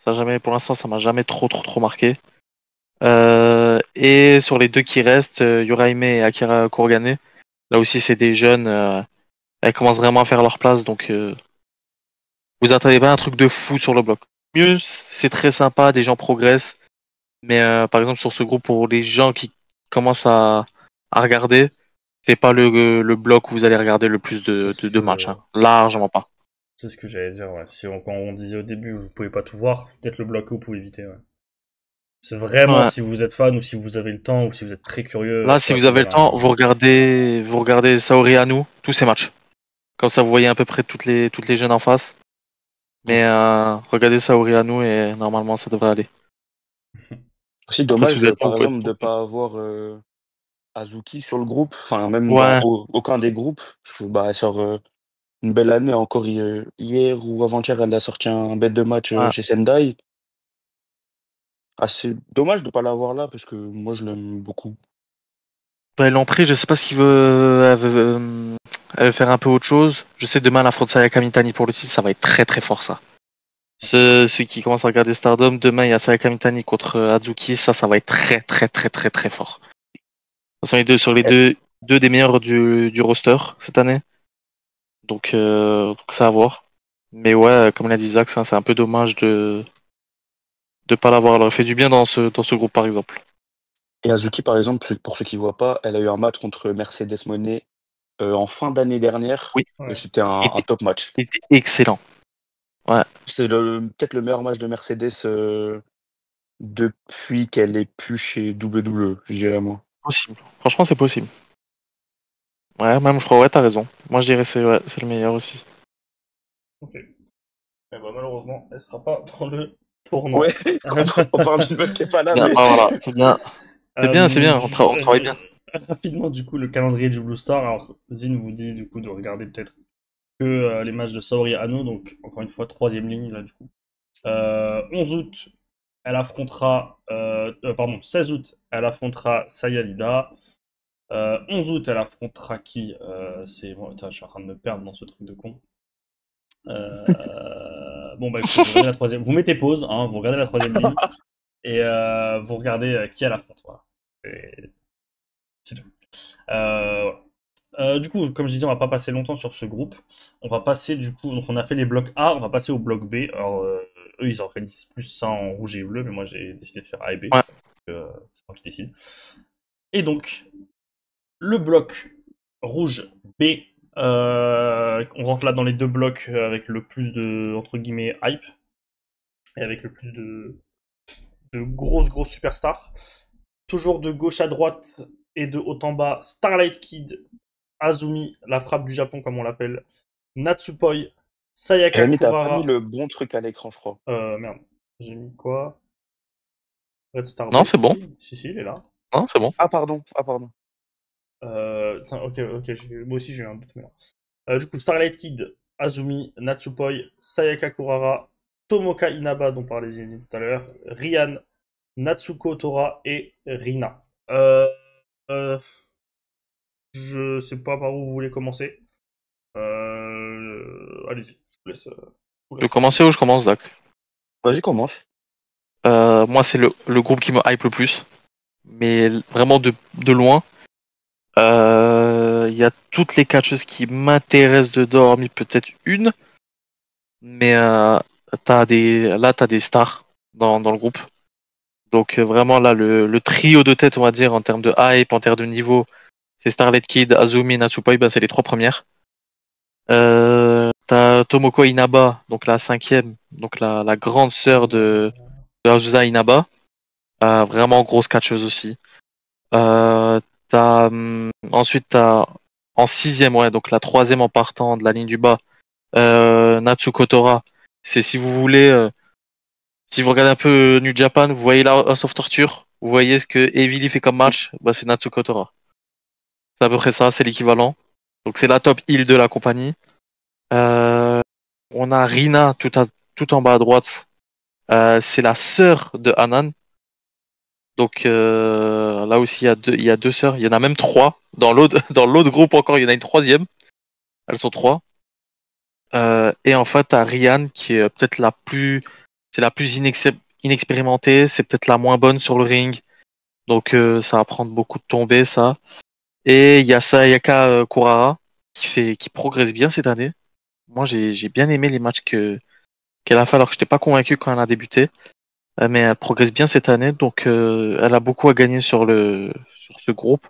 Speaker 3: Ça a jamais, pour l'instant, ça m'a jamais trop marqué. Et sur les deux qui restent, Yuraime et Akira Kurogane, là aussi, c'est des jeunes. Elles commencent vraiment à faire leur place. Donc, vous attendez pas un truc de fou sur le bloc. Mieux, c'est très sympa. Des gens progressent. Mais par exemple, sur ce groupe, pour les gens qui commencent à regarder, c'est pas le bloc où vous allez regarder le plus de matchs. Hein. Largement pas.
Speaker 1: C'est ce que j'allais dire, ouais. Quand on disait au début, vous pouvez pas tout voir, peut-être le bloc que vous pouvez éviter, ouais. C'est vraiment
Speaker 3: Ouais.
Speaker 1: si vous êtes fan ou si vous avez le temps ou si vous êtes très curieux.
Speaker 3: Là, si vous avez le temps, vous regardez Saori Anou, tous ces matchs. Comme ça, vous voyez à peu près toutes les jeunes en face. Mais regardez Saori Anou et normalement, ça devrait aller.
Speaker 2: C'est
Speaker 3: Après, si
Speaker 2: dommage,
Speaker 3: vous êtes
Speaker 2: par
Speaker 3: vous pouvez
Speaker 2: exemple, de ne pas avoir Azuki sur le groupe, enfin, même dans
Speaker 3: Ouais,
Speaker 2: aucun des groupes. Parce que, bah, elle sort une belle année. Encore hier ou avant-hier, elle a sorti un bête de match
Speaker 3: ouais.
Speaker 2: chez Sendai. Ah, c'est dommage de ne pas l'avoir là, parce que moi, je l'aime beaucoup.
Speaker 3: Bah, ils l'ont pris, je sais pas s'il veut, elle veut faire un peu autre chose. Je sais demain, elle affronte Sayaka Mitani pour le titre, ça va être très très fort ça. Ceux qui commencent à regarder Stardom, demain il y a Sayaka Mitani contre Hazuki, ça va être très très très très très fort. Ce sont les deux sur les
Speaker 2: Elle-
Speaker 3: deux des meilleurs du roster cette année. Donc ça à voir. Mais ouais, comme l'a dit Zach, c'est un peu dommage de pas l'avoir. Elle aurait fait du bien dans ce groupe par exemple.
Speaker 2: Et Azuki, par exemple, pour ceux qui ne voient pas, elle a eu un match contre Mercedes Moné en fin d'année dernière.
Speaker 3: Oui,
Speaker 2: Et
Speaker 1: Ouais.
Speaker 2: c'était
Speaker 3: il
Speaker 2: un
Speaker 3: était,
Speaker 2: top match.
Speaker 3: il était excellent. Ouais,
Speaker 2: C'est peut-être le meilleur match de Mercedes depuis qu'elle est plus chez WWE, je dirais moi.
Speaker 3: possible. Franchement, c'est possible. Ouais, même je crois, ouais, t'as raison. Moi je dirais c'est le meilleur aussi.
Speaker 1: Ok. Eh ben, malheureusement, elle sera pas dans le tournoi.
Speaker 2: Ouais, on parle d'une meuf qui est pas là,
Speaker 3: Bien,
Speaker 2: mais
Speaker 3: ah, voilà, c'est bien. C'est bien, on travaille bien.
Speaker 1: Rapidement, du coup, le calendrier du Blue Star. Alors, Zin vous dit du coup de regarder peut-être que les matchs de Saori Ano, donc encore une fois, troisième ligne là du coup. 11 août, elle affrontera, pardon, 16 août, elle affrontera Sayalida. 11 août, elle affrontera qui c'est bon, je suis en train de me perdre dans ce truc de con. Bon bah écoutez, vous regardez la troisième, vous mettez pause, hein, vous regardez la troisième ligne et vous regardez qui elle affronte. Voilà. C'est tout. Voilà. Du coup, comme je disais, on va pas passer longtemps sur ce groupe. On va passer du coup, donc on a fait les blocs A, on va passer au bloc B. Alors, eux, ils organisent plus ça en rouge et bleu, mais moi j'ai décidé de faire A et B.
Speaker 3: Ouais.
Speaker 1: C'est moi qui décide. Et donc, le bloc rouge B, on rentre là dans les deux blocs avec le plus de, entre guillemets, hype, et avec le plus de grosses superstars. Toujours de gauche à droite et de haut en bas, Starlight Kid, Azumi, la frappe du Japon comme on l'appelle, Natsupoi, Sayaka
Speaker 2: Rémi, t'as pas mis
Speaker 1: Kurara.
Speaker 2: le bon truc à l'écran, je crois.
Speaker 1: Merde, j'ai mis quoi? Red Star
Speaker 3: Non,
Speaker 1: B,
Speaker 3: c'est bon.
Speaker 1: si, il est là.
Speaker 3: Non, c'est bon.
Speaker 2: Ah, pardon. Ah, pardon.
Speaker 1: Ok, moi aussi j'ai eu un doute. Mais non. Du coup, Starlight Kid, Azumi, Natsupoi, Sayaka Kurara, Tomoka Inaba, dont parlait Zinedine tout à l'heure, Rian, Natsuko Tora et Rina. Euh, je sais pas par où vous voulez commencer. Allez-y, je vous laisse. Vous
Speaker 3: Je vais
Speaker 1: laisse.
Speaker 3: commencer ou je commence, Dax?
Speaker 2: Vas-y, commence.
Speaker 3: Moi, c'est le groupe qui me hype le plus. Mais vraiment de loin. Il y a toutes les catcheuses qui m'intéressent dedans, hormis peut-être une. Mais t'as des stars dans le groupe. Donc vraiment là, le trio de tête, on va dire, en termes de hype, en termes de niveau, c'est Starlet Kid, Azumi, Natsupoi, ben, c'est les trois premières. T'as Tomoko Inaba, donc la cinquième, donc la grande sœur de Azusa Inaba. Vraiment grosse catcheuse aussi. Ensuite, t'as en sixième, ouais, donc la troisième en partant de la ligne du bas, Natsuko Tora. C'est si vous voulez, si vous regardez un peu New Japan, vous voyez la House of Torture, vous voyez ce que Evil fait comme match, bah, c'est Natsuko Tora. C'est à peu près ça, c'est l'équivalent. Donc c'est la top heel de la compagnie. Euh, on a Rina tout en bas à droite. C'est la sœur de Hanan. Donc là aussi il y a deux sœurs. Il y en a même trois. Dans l'autre groupe encore, il y en a une troisième. Elles sont trois. Et en fait, t'as Rian qui est peut-être c'est la plus inexpérimentée. C'est peut-être la moins bonne sur le ring. Donc ça va prendre beaucoup de tombées ça. Et il y a Sayaka Kurara qui progresse bien cette année. Moi j'ai bien aimé les matchs qu'elle a fait alors que je n'étais pas convaincu quand elle a débuté. mais elle progresse bien cette année, donc elle a beaucoup à gagner sur ce groupe.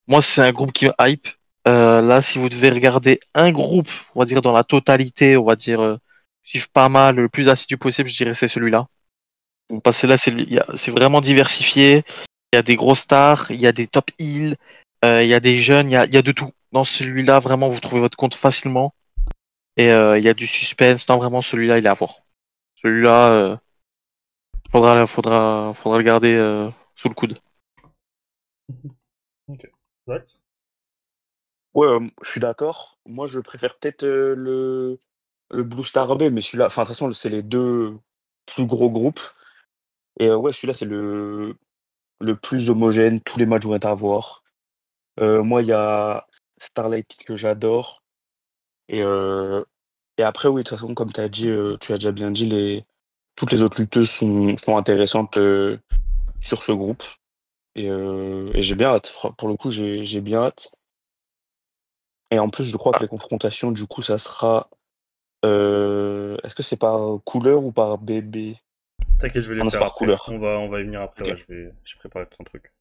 Speaker 3: Moi, c'est un groupe qui me hype. Là, si vous devez regarder un groupe, on va dire dans la totalité, on va dire suivre pas mal, le plus assidu possible, je dirais c'est celui-là. Parce que là, c'est vraiment diversifié. Il y a des grosses stars, il y a des top heals, il y a des jeunes, il y a de tout. Dans celui-là, vraiment, vous trouvez votre compte facilement. Et il y a du suspense. Non, vraiment, celui-là, il est à voir. Celui-là, faudra le garder sous le coude.
Speaker 1: Ok. Zach?
Speaker 2: Ouais, je suis d'accord. Moi, je préfère peut-être le Blue Star B, mais celui-là, enfin, de toute façon, c'est les deux plus gros groupes. Et ouais, celui-là, c'est le plus homogène. Tous les matchs vont être à voir. Moi, il y a Starlight Kid que j'adore. Et, et après, oui, de toute façon, comme tu as dit, tu as déjà bien dit, toutes les autres lutteuses sont intéressantes sur ce groupe. Et j'ai bien hâte. Pour le coup, j'ai bien hâte. Et en plus, je crois que
Speaker 3: Ah,
Speaker 2: les confrontations, du coup, ça sera. Est-ce que c'est par couleur ou par BB?
Speaker 1: T'inquiète, je vais
Speaker 2: Ah
Speaker 1: les
Speaker 2: non, c'est
Speaker 1: faire
Speaker 2: par
Speaker 1: après.
Speaker 2: couleur.
Speaker 1: On va y venir après.
Speaker 2: Ok.
Speaker 1: Ouais, j'ai préparé tout un truc.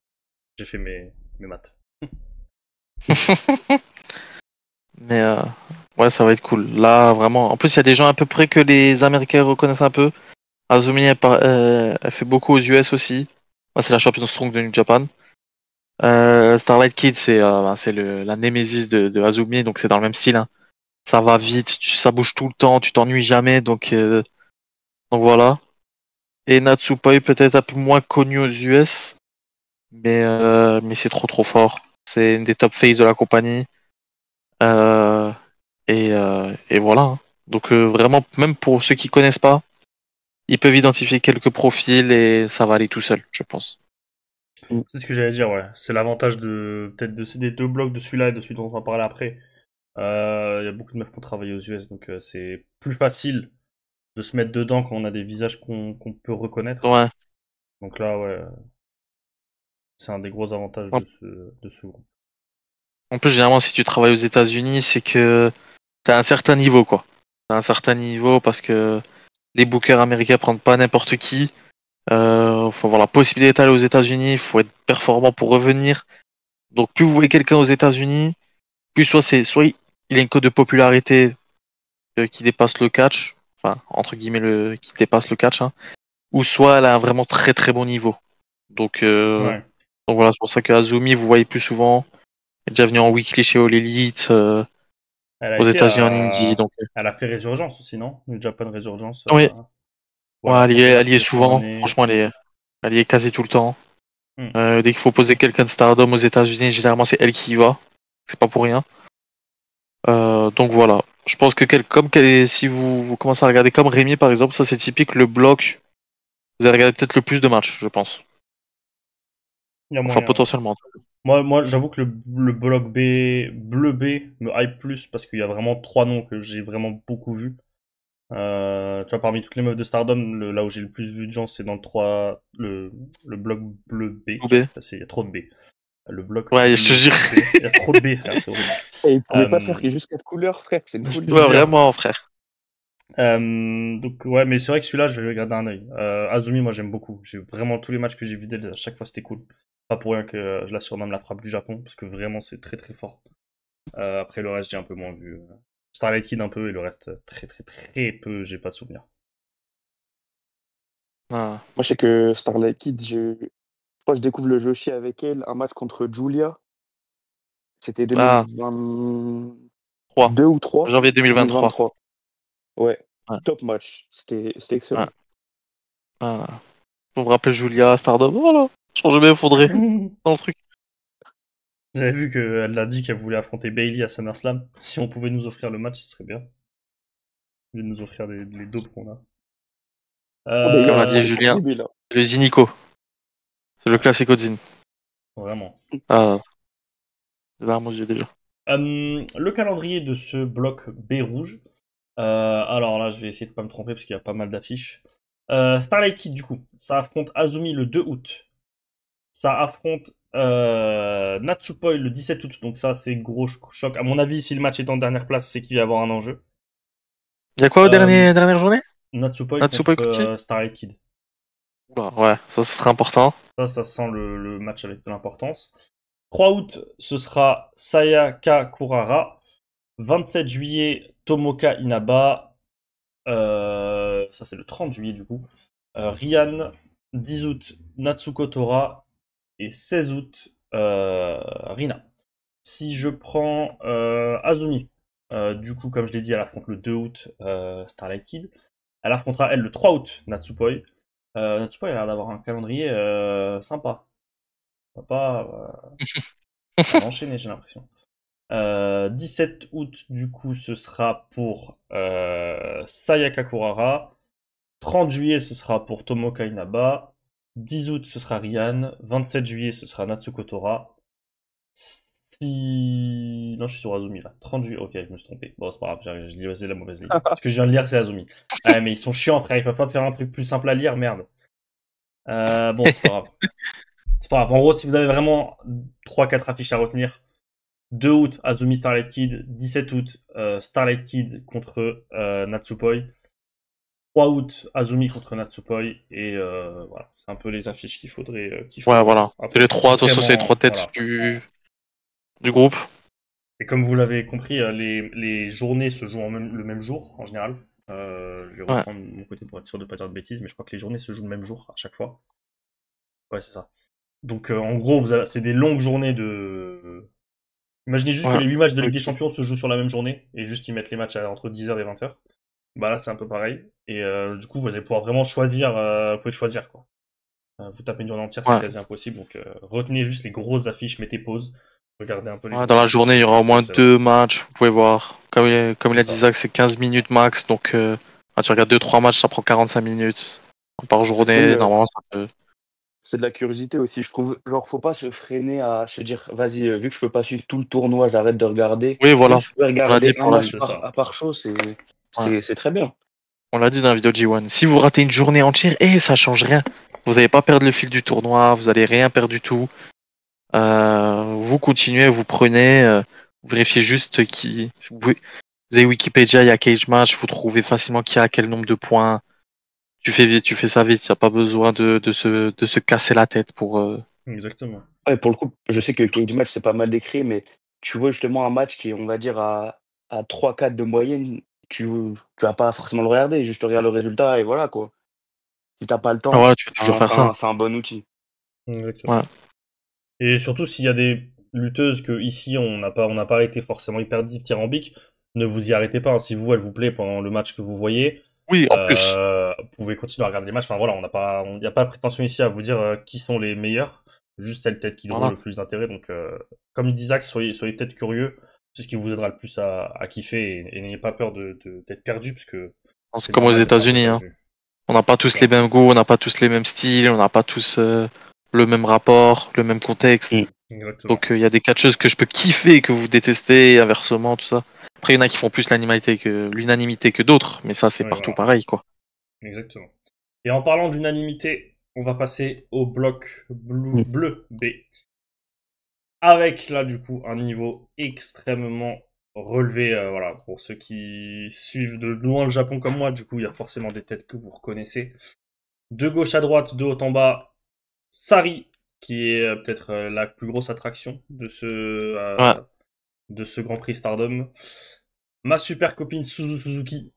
Speaker 1: J'ai fait mes maths.
Speaker 3: mais ouais, ça va être cool. Là, vraiment. En plus, il y a des gens à peu près que les Américains reconnaissent un peu. Azumi, elle fait beaucoup aux US aussi. Moi, c'est la championne strong de New Japan. Starlight Kid, c'est la némésis de Azumi, donc c'est dans le même style, hein. Ça va vite, ça bouge tout le temps, tu t'ennuies jamais, donc voilà. Et Natsupoi peut-être un peu moins connu aux US, mais c'est trop fort. C'est une des top face de la compagnie. Euh, et voilà, hein. Donc vraiment, même pour ceux qui connaissent pas, ils peuvent identifier quelques profils et ça va aller tout seul, je pense.
Speaker 2: Mm.
Speaker 1: C'est ce que j'allais dire, ouais. C'est l'avantage de peut-être des deux blocs de celui-là et de celui dont on va parler après. Il y a beaucoup de meufs qui ont travaillé aux US, donc c'est plus facile de se mettre dedans quand on a des visages qu'on peut reconnaître.
Speaker 3: Ouais.
Speaker 1: Donc là, ouais, c'est un des gros avantages
Speaker 3: En
Speaker 1: de ce groupe.
Speaker 3: en plus, généralement, si tu travailles aux États-Unis, c'est que t'as un certain niveau, quoi. T'as un certain niveau parce que les bookers américains prennent pas n'importe qui. Faut avoir la possibilité d'aller aux États-Unis, il faut être performant pour revenir. Donc plus vous voyez quelqu'un aux États-Unis, plus soit il a une cote de popularité qui dépasse le catch, enfin entre guillemets qui dépasse le catch, hein, ou soit elle a un vraiment très bon niveau. Donc, euh,
Speaker 1: Ouais.
Speaker 3: donc voilà, c'est pour ça que Azumi vous voyez plus souvent. Elle est déjà venu en weekly chez All Elite,
Speaker 1: Elle a
Speaker 3: aux
Speaker 1: été
Speaker 3: États-Unis en indie.
Speaker 1: à...
Speaker 3: Donc
Speaker 1: Elle a fait Résurgence aussi, non? New Japan Résurgence.
Speaker 3: oui,
Speaker 1: Où elle
Speaker 3: ouais,
Speaker 1: a affronté
Speaker 3: elle y est
Speaker 1: Natsuko
Speaker 3: souvent.
Speaker 1: Simone.
Speaker 3: Franchement, elle y est quasi tout le temps.
Speaker 1: Hmm.
Speaker 3: Dès qu'il faut poser quelqu'un de Stardom aux États-Unis, généralement c'est elle qui y va. C'est pas pour rien. Donc voilà. Je pense que si vous commencez à regarder comme Rémi par exemple, ça c'est typique le bloc. Vous allez regarder peut-être le plus de matchs, je pense.
Speaker 1: Il y a
Speaker 3: Enfin
Speaker 1: moyen, ouais.
Speaker 3: potentiellement.
Speaker 1: Moi j'avoue que le bloc B, bleu B, me hype plus parce qu'il y a vraiment trois noms que j'ai vraiment beaucoup vus. Tu vois, parmi toutes les meufs de Stardom, là où j'ai le plus vu de gens, c'est dans le bloc bleu B.
Speaker 3: OB.
Speaker 1: Il y a trop de B. Le bloc
Speaker 3: Ouais, je te
Speaker 1: bleu
Speaker 3: jure.
Speaker 1: B. Il y a trop de B, frère, c'est horrible.
Speaker 2: Et ils pouvaient pas faire
Speaker 1: Euh,
Speaker 2: qu'il y ait juste 4 couleurs, frère, c'est une
Speaker 1: je te
Speaker 2: folie.
Speaker 3: Ouais,
Speaker 1: jure.
Speaker 3: vraiment, frère.
Speaker 1: Donc ouais, mais c'est vrai que celui-là, je vais regarder un œil. Azumi, moi j'aime beaucoup. J'ai vraiment tous les matchs que j'ai vus d'elle, à chaque fois c'était cool. Pas pour rien que je la surnomme la frappe du Japon, parce que vraiment c'est très fort. Après le reste, j'ai un peu moins vu. Starlight Kid un peu, et le reste très peu, j'ai pas de souvenir.
Speaker 3: Ah.
Speaker 2: Moi, je sais que Starlight Kid, je crois que je découvre le Joshi avec elle, un match contre Julia. C'était
Speaker 3: Ah,
Speaker 2: 2022
Speaker 3: 3.
Speaker 2: ou 3?
Speaker 3: Janvier 2023.
Speaker 2: 2023. Ouais,
Speaker 3: Ouais.
Speaker 2: top match. C'était
Speaker 3: Ouais.
Speaker 2: excellent.
Speaker 3: Ah. Vous me rappelez Julia, Stardom, voilà. Change bien, faudrait. Dans le truc.
Speaker 1: J'avais vu qu'elle a dit qu'elle voulait affronter Bailey à SummerSlam. Si on pouvait nous offrir le match, ce serait bien. Au lieu de nous offrir les dopes qu'on a.
Speaker 2: Ah, ben,
Speaker 3: Comme l'a
Speaker 2: il y
Speaker 3: dit
Speaker 2: a
Speaker 3: Julien,
Speaker 2: Kojib, là.
Speaker 3: le Ziniko. C'est le classique Zin.
Speaker 1: Vraiment.
Speaker 3: Ah, les larmes aux yeux déjà.
Speaker 1: Le calendrier de ce bloc B rouge. Alors là, je vais essayer de pas me tromper parce qu'il y a pas mal d'affiches. Starlight Kid, du coup, ça affronte Azumi le 2 août. Ça affronte Natsupoi le 17 août. Donc ça, c'est gros choc. À mon avis, si le match est en dernière place, c'est qu'il va y avoir un enjeu.
Speaker 3: Y'a quoi aux
Speaker 1: Euh,
Speaker 3: dernière journée?
Speaker 1: Natsupoi
Speaker 3: Natsupoi
Speaker 1: contre
Speaker 3: Koki?
Speaker 1: Starlight Kid.
Speaker 3: Oula, ouais, ça ce serait important.
Speaker 1: Ça sent le match avec de l'importance. 3 août, ce sera Sayaka Kurara. 27 juillet, Tomoka Inaba. Ça, c'est le 30 juillet, du coup. Ryan. 10 août, Natsuko Tora. Et 16 août, Rina. Si je prends Azumi, du coup, comme je l'ai dit, elle affronte le 2 août Starlight Kid. Elle affrontera, elle, le 3 août Natsupoi. Natsupoi a l'air d'avoir un calendrier sympa. Pas, elle va enchaîner, j'ai l'impression. 17 août, du coup, ce sera pour Sayaka Kurara. 30 juillet, ce sera pour Tomoka Inaba. 10 août, ce sera Ryan. 27 juillet, ce sera Natsuko Tora. Si... Non, je suis sur Azumi là. 30 juillet, ok, je me suis trompé. Bon, c'est pas grave, je lisais la mauvaise ligne. Ce que je viens de lire, c'est Azumi. Ouais, mais ils sont chiants, frère, ils peuvent pas faire un truc plus simple à lire, merde. Bon, c'est pas grave. C'est pas grave. En gros, si vous avez vraiment 3-4 affiches à retenir, 2 août, Azumi Starlight Kid. 17 août, Starlight Kid contre Natsupoi. 3 août, Azumi contre Natsupoi. Et voilà, c'est un peu les affiches qu'il
Speaker 3: Ouais,
Speaker 1: faudrait
Speaker 3: voilà.
Speaker 1: un
Speaker 3: C'est
Speaker 1: peu
Speaker 3: les trois, de toute façon, c'est les
Speaker 1: vraiment,
Speaker 3: trois têtes
Speaker 1: voilà.
Speaker 3: du groupe.
Speaker 1: Et comme vous l'avez compris, les journées se jouent le même jour, en général. Je vais
Speaker 3: Ouais.
Speaker 1: reprendre mon côté pour être sûr de ne pas dire de bêtises, mais je crois que les journées se jouent le même jour à chaque fois. Ouais, c'est ça. Donc, en gros, c'est des longues journées de... Imaginez juste que
Speaker 3: Ouais.
Speaker 1: les 8 matchs de Ligue des
Speaker 3: Ok.
Speaker 1: Champions se jouent sur la même journée, et juste ils mettent les matchs entre 10h et 20h. Bah là, c'est un peu pareil. Et du coup, vous allez pouvoir vraiment choisir, vous pouvez choisir, quoi. Vous tapez une journée entière, c'est
Speaker 3: Ouais.
Speaker 1: quasi impossible, donc retenez juste les grosses affiches, mettez pause, regardez un peu les
Speaker 3: Ouais, dans
Speaker 1: grosses
Speaker 3: la
Speaker 1: affiches,
Speaker 3: journée, il y aura au
Speaker 1: ça
Speaker 3: moins
Speaker 1: vous aidera.
Speaker 3: 2 matchs, vous pouvez voir. Comme il
Speaker 1: C'est
Speaker 3: a dit
Speaker 1: ça,
Speaker 3: Zach, c'est 15 minutes max, donc tu regardes 2-3 matchs, ça prend 45 minutes par
Speaker 2: C'est
Speaker 3: journée,
Speaker 2: cool.
Speaker 3: normalement ça peut...
Speaker 2: C'est de la curiosité aussi, je trouve. Genre, faut pas se freiner à se dire, vas-y, vu que je peux pas suivre tout le tournoi, j'arrête de regarder.
Speaker 3: Oui,
Speaker 2: Même
Speaker 3: voilà,
Speaker 2: si je peux
Speaker 3: on l'a dit
Speaker 2: regarder un
Speaker 3: pour la...
Speaker 2: match
Speaker 1: c'est ça.
Speaker 2: par show,
Speaker 3: Ouais.
Speaker 2: c'est très bien.
Speaker 3: On l'a dit dans la vidéo G1. Si vous ratez une journée entière, ça change rien. Vous n'allez pas perdre le fil du tournoi, vous allez rien perdre du tout. Vous continuez, vous prenez, vous vérifiez juste qui... Vous avez Wikipédia, il y a Cage Match, vous trouvez facilement qui a quel nombre de points. Tu fais vite, tu fais ça vite, il n'y a pas besoin de se casser la tête pour...
Speaker 1: Exactement.
Speaker 2: Ouais, pour le coup, je sais que Cage Match, c'est pas mal décrit, mais tu vois justement un match qui est, on va dire, à 3-4 de moyenne, tu vas pas forcément le regarder, juste tu regardes le résultat et voilà quoi. Si t'as pas le
Speaker 3: Ah,
Speaker 2: temps,
Speaker 3: voilà, tu peux toujours faire ça.
Speaker 2: c'est un bon outil.
Speaker 1: Exactement.
Speaker 3: Ouais.
Speaker 1: Et surtout, s'il y a des lutteuses que ici on n'a pas été forcément hyper dithyrambique, ne vous y arrêtez pas, hein. Si vous, elle vous plaît pendant le match que vous voyez,
Speaker 3: Oui, en plus.
Speaker 1: vous pouvez continuer à regarder les matchs. Enfin voilà, il n'y a pas de prétention ici à vous dire qui sont les meilleurs, juste celles peut-être qui auront
Speaker 3: Voilà.
Speaker 1: le plus d'intérêt. Donc, comme il dit Zach, soyez peut-être curieux, c'est ce qui vous aidera le plus à kiffer et n'ayez pas peur d'être perdu, parce que
Speaker 3: C'est
Speaker 1: c'est
Speaker 3: comme aux
Speaker 1: normal d'être un peu
Speaker 3: États-Unis, hein.
Speaker 1: perdu.
Speaker 3: On n'a pas tous les mêmes goûts, on n'a pas tous les mêmes styles, on n'a pas tous le même rapport, le même contexte.
Speaker 2: Mm.
Speaker 1: Exactement.
Speaker 3: Donc il y a des catcheuses que je peux kiffer, que vous détestez, et inversement, tout ça. Après, il y en a qui font plus l'unanimité que d'autres, mais ça, c'est
Speaker 1: Oui,
Speaker 3: partout
Speaker 1: voilà,
Speaker 3: pareil, quoi.
Speaker 1: exactement. Et en parlant d'unanimité, on va passer au bloc
Speaker 2: Mm.
Speaker 1: bleu B. Avec là, du coup, un niveau extrêmement relevé. Voilà, pour ceux qui suivent de loin le Japon comme moi, du coup, il y a forcément des têtes que vous reconnaissez. De gauche à droite, de haut en bas, Sari, qui est peut-être la plus grosse attraction
Speaker 3: Ouais.
Speaker 1: de ce Grand Prix Stardom. Ma super copine Suzuki.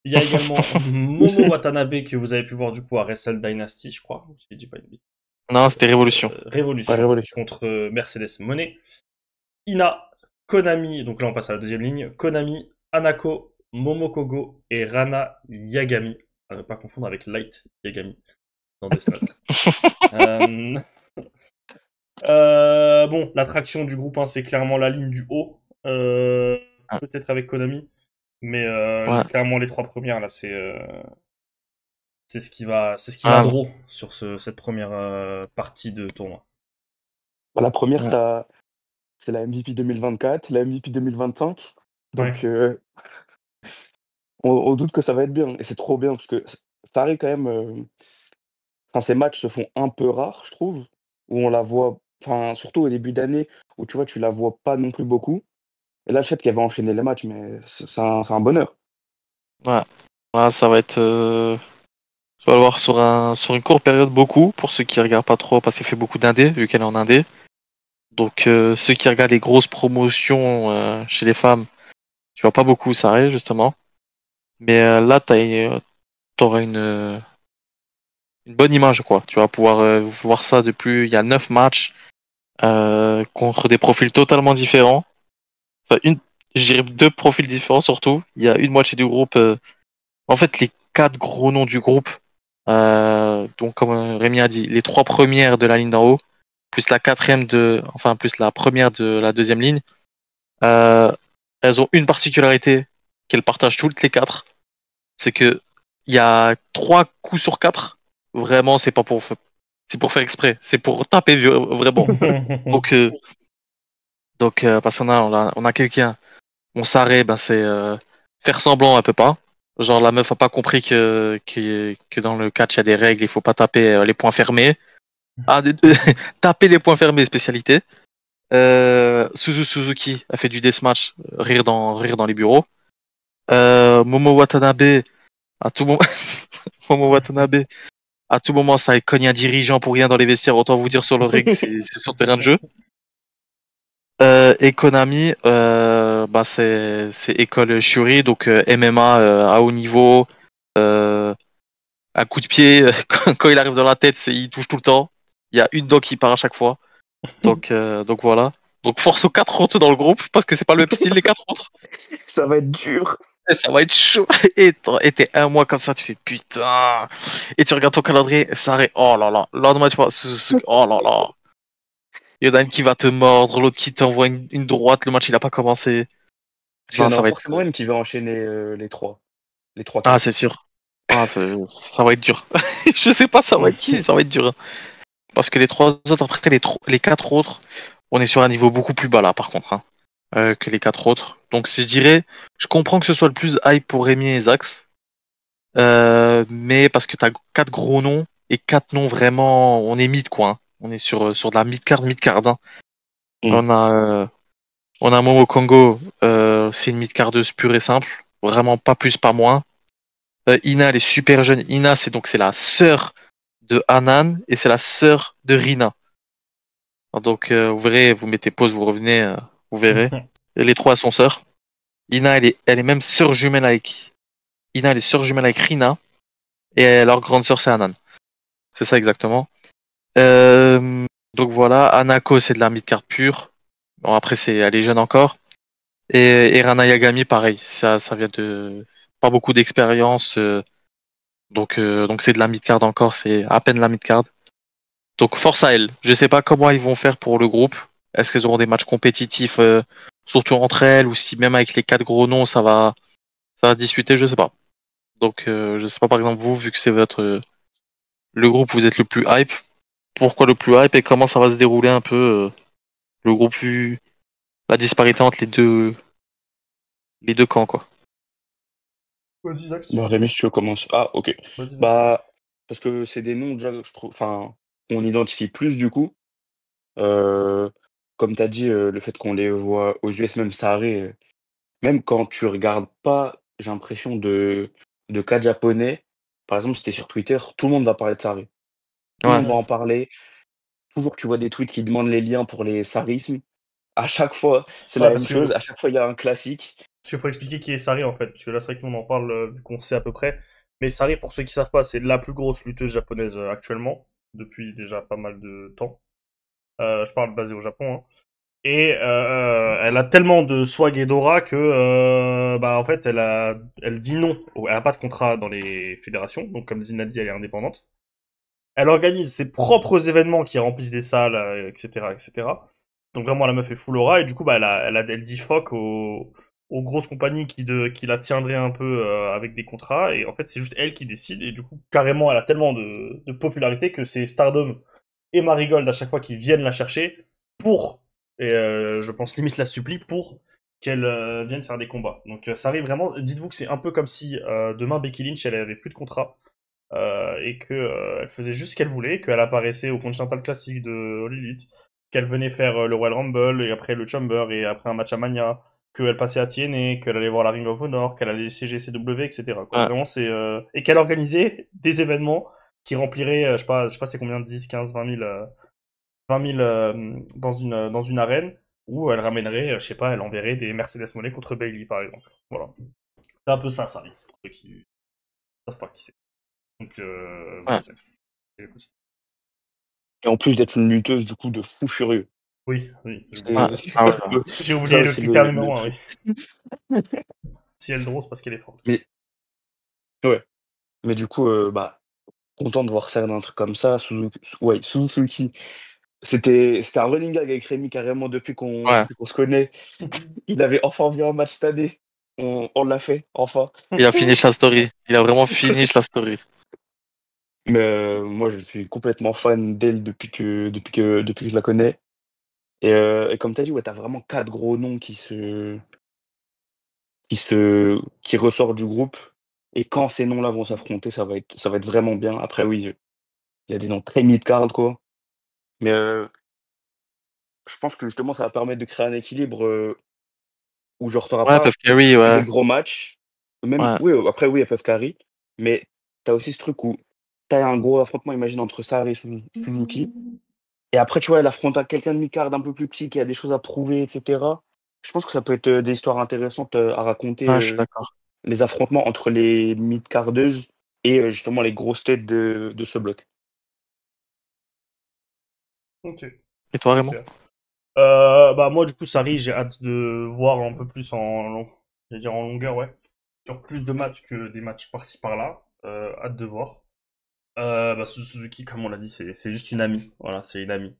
Speaker 1: Il y a également Momo Watanabe que vous avez pu voir du coup à Wrestle Dynasty, je crois. Si je dis pas une bêtise.
Speaker 3: Non, c'était Révolution.
Speaker 2: Ouais,
Speaker 1: Révolution
Speaker 2: révolution.
Speaker 1: contre Mercedes Monet. Ina, Konami, donc là on passe à la deuxième ligne. Konami, Anako, Momokogo et Rana Yagami. À ne pas confondre avec Light Yagami dans Death Note. Euh, bon, l'attraction du groupe 1, c'est clairement la ligne du haut.
Speaker 3: Ouais.
Speaker 1: Peut-être avec Konami. Mais
Speaker 3: Ouais.
Speaker 1: clairement les trois premières là, c'est ce qui va
Speaker 3: Ah,
Speaker 1: draw sur cette première partie de tournoi.
Speaker 2: Bah, la première,
Speaker 3: ouais.
Speaker 2: c'est la MVP 2024, la MVP 2025.
Speaker 1: Ouais,
Speaker 2: Donc, on doute que ça va être bien. Et c'est trop bien parce que ça arrive quand même. Enfin, ces matchs se font un peu rares, je trouve, où on la voit. Enfin, surtout au début d'année, où tu vois, tu la vois pas non plus beaucoup. Et là, le fait qu'elle va enchaîner les matchs, mais c'est un bonheur.
Speaker 3: Ouais. Ouais, ça va être. Tu vas le voir sur une courte période beaucoup, pour ceux qui regardent pas trop, parce qu'elle fait beaucoup d'indés, vu qu'elle est en indé. Donc ceux qui regardent les grosses promotions chez les femmes, tu vois pas beaucoup Saré, justement. Mais là, t'auras une bonne image, quoi. Tu vas pouvoir voir ça depuis. Il y a 9 matchs contre des profils totalement différents. Enfin, je dirais deux profils différents surtout. Il y a une moitié du groupe. En fait, les quatre gros noms du groupe. Donc, comme Rémi a dit, les trois premières de la ligne d'en haut, plus la quatrième enfin, plus la première de la deuxième ligne. Euh, Elles ont une particularité qu'elles partagent toutes les quatre. C'est que il y a trois coups sur quatre. Vraiment, c'est pour faire exprès. C'est pour taper vraiment. Donc, parce on a quelqu'un. On s'arrête, ben c'est faire semblant, elle peut pas. Genre la meuf a pas compris que dans le catch il y a des règles, il faut pas taper les points fermés. Ah, taper les points fermés, spécialité. Suzuki a fait du deathmatch, rire dans les bureaux. Momo Watanabe, à tout moment, Momo Watanabe, à tout moment, ça cogne un dirigeant pour rien dans les vestiaires. Autant vous dire sur le ring, c'est sur terrain de jeu. Et Konami, bah c'est école Shuri, donc MMA à haut niveau, un coup de pied, quand il arrive dans la tête, il touche tout le temps. Il y a une dent qui part à chaque fois. Donc voilà. Donc force aux quatre autres dans le groupe, parce que c'est pas le même style les quatre autres.
Speaker 2: Ça va être dur.
Speaker 3: Et ça va être chaud. Et t'es un mois comme ça, tu fais putain. Et tu regardes ton calendrier, ça arrête. Oh là là. Le lendemain, tu vois, oh là là. Il y en a une qui va te mordre, l'autre qui t'envoie une droite, le match il a pas commencé.
Speaker 2: Parce qu'il y
Speaker 3: Non,
Speaker 2: en
Speaker 3: ça
Speaker 2: aura
Speaker 3: va être.
Speaker 2: forcément une qui va enchaîner les trois. Les trois
Speaker 3: Ah,
Speaker 2: quatre.
Speaker 3: c'est sûr. Ah, ça va être dur. Je sais pas, ça va être qui, ça va être dur, hein. Parce que les trois autres, après les quatre autres, on est sur un niveau beaucoup plus bas là, par contre, hein, que les quatre autres. Donc, si je dirais, je comprends que ce soit le plus hype pour Rémi et Zax, mais parce que t'as quatre gros noms et quatre noms vraiment, on est mid quoi, hein. On est sur de la mid-card, hein.
Speaker 2: Mm.
Speaker 3: On a, euh, on a Momo Congo, c'est une mid-cardeuse pure et simple, vraiment pas plus, pas moins. Ina, elle est super jeune. Ina, c'est la sœur de Hanan et c'est la sœur de Rina. Donc vous verrez, vous mettez pause, vous revenez, vous verrez. Et les trois sont sœurs. Ina, elle est même sœur jumelle avec. Ina, elle est sœur jumelle avec Rina et leur grande sœur c'est Hanan. C'est ça exactement. Euh, donc voilà, Anako c'est de la mid-card pure. Bon après elle est jeune encore. Et Rana Yagami pareil, ça vient de pas beaucoup d'expérience. Donc c'est de la mid-card encore, c'est à peine la mid-card. Donc force à elles. Je sais pas comment ils vont faire pour le groupe. Est-ce qu'elles auront des matchs compétitifs, surtout entre elles, ou si même avec les quatre gros noms, ça va se disputer, je sais pas. Donc je sais pas par exemple vous, vu que c'est votre le groupe, vous êtes le plus hype. Pourquoi le plus hype et comment ça va se dérouler un peu le groupe vu la disparité entre les deux camps quoi.
Speaker 1: Vas-y, Zach, si tu
Speaker 2: Bah,
Speaker 1: veux.
Speaker 2: Rémi, si tu commences. Ah, ok.
Speaker 1: Vas-y, vas-y.
Speaker 2: Bah, parce que c'est des noms déjà, je trouve, enfin, qu'on identifie plus du coup. Euh, Comme tu as dit, le fait qu'on les voit aux US, même Saré, même quand tu regardes pas, j'ai l'impression de cas japonais. Par exemple, c'était sur Twitter, tout le monde va parler de Saré. Tout le
Speaker 3: Ouais.
Speaker 2: monde va en parler. Toujours, tu vois des tweets qui demandent les liens pour les sarismes. À chaque fois, c'est la
Speaker 1: Ouais,
Speaker 2: même chose. À chaque fois, il y a un classique.
Speaker 1: parce qu'il faut expliquer qui est Sari en fait, parce que là c'est vrai que nous on en parle vu qu'on sait à peu près. Mais Sari, pour ceux qui savent pas, c'est la plus grosse lutteuse japonaise actuellement, depuis déjà pas mal de temps. Je parle basé au Japon, hein. Et elle a tellement de swag et d'aura que, bah en fait, elle dit non. Elle a pas de contrat dans les fédérations, donc comme Zina dit, elle est indépendante. Elle organise ses propres événements qui remplissent des salles, etc., etc. Donc vraiment, la meuf est full aura, et du coup, bah, elle dit fuck aux grosses compagnies qui la tiendraient un peu avec des contrats, et en fait, c'est juste elle qui décide, et du coup, carrément, elle a tellement de popularité que c'est Stardom et Marigold à chaque fois qui viennent la chercher pour, et je pense limite la supplie, pour qu'elle vienne faire des combats. Donc ça arrive vraiment, dites-vous que c'est un peu comme si demain Becky Lynch, elle avait plus de contrat, et que elle faisait juste ce qu'elle voulait, qu'elle apparaissait au Continental Classic de All Elite, qu'elle venait faire le Royal Rumble et après le Chamber et après un match à Mania qu'elle passait à TNA, qu'elle allait voir la Ring of Honor, qu'elle allait CGCW, etc. Quoi.
Speaker 3: Ouais.
Speaker 1: Vraiment, et qu'elle organisait des événements qui rempliraient, je sais pas c'est combien, 10, 15, 20 000, 20 000 dans une arène, où elle ramènerait, je sais pas, elle enverrait des Mercedes Moné contre Bailey, par exemple. Voilà. C'est un peu ça, ça arrive, pour ceux qui savent pas qui c'est. Donc,
Speaker 3: Ouais.
Speaker 2: Et en plus d'être une lutteuse, du coup, de fou furieux.
Speaker 1: Oui,
Speaker 2: C'est
Speaker 3: Ouais. Ah ouais.
Speaker 1: j'ai oublié
Speaker 2: ça
Speaker 1: le
Speaker 2: aussi,
Speaker 1: critère
Speaker 2: le
Speaker 1: numéro 1,
Speaker 2: truc.
Speaker 1: oui. Si elle drôle, c'est parce qu'elle est forte.
Speaker 2: Mais ouais, mais du coup, bah, content de voir ça d'un truc comme ça. Suzuki, c'était un running gag avec Rémi carrément
Speaker 3: Ouais.
Speaker 2: depuis qu'on se connaît. Il avait enfin vu un match cette année. On l'a fait, enfin.
Speaker 3: Il a fini la story. Il a vraiment fini la story.
Speaker 2: Mais moi, je suis complètement fan d'elle depuis que je la connais. Et comme tu as dit, ouais, tu as vraiment 4 gros noms qui ressortent du groupe. Et quand ces noms-là vont s'affronter, ça va être vraiment bien. Après, oui, il y a des noms très mid-card, quoi. Mais je pense que justement, ça va permettre de créer un équilibre où genre, tu n'auras
Speaker 3: Ouais,
Speaker 2: pas
Speaker 3: Puff Carry,
Speaker 2: des
Speaker 3: ouais.
Speaker 2: gros matchs. Même,
Speaker 3: Ouais.
Speaker 2: oui, après, oui, elles peuvent carry. Mais tu as aussi ce truc où tu as un gros affrontement, imagine, entre Sarri et Suzuki. Et après, tu vois, elle affronte quelqu'un de mid-card un peu plus petit qui a des choses à prouver, etc. Je pense que ça peut être des histoires intéressantes à raconter,
Speaker 3: Ouais, je suis d'accord.
Speaker 2: les affrontements entre les mid-cardeuses et justement les grosses têtes de ce bloc.
Speaker 3: Et toi,
Speaker 1: Ok,
Speaker 3: Raymond?
Speaker 1: super. Bah moi du coup Sarri, j'ai hâte de voir un peu plus j'allais dire en longueur, ouais, sur plus de matchs que des matchs par-ci par-là. Hâte de voir. Bah Suzuki, comme on l'a dit, c'est juste une amie. Voilà, c'est une amie.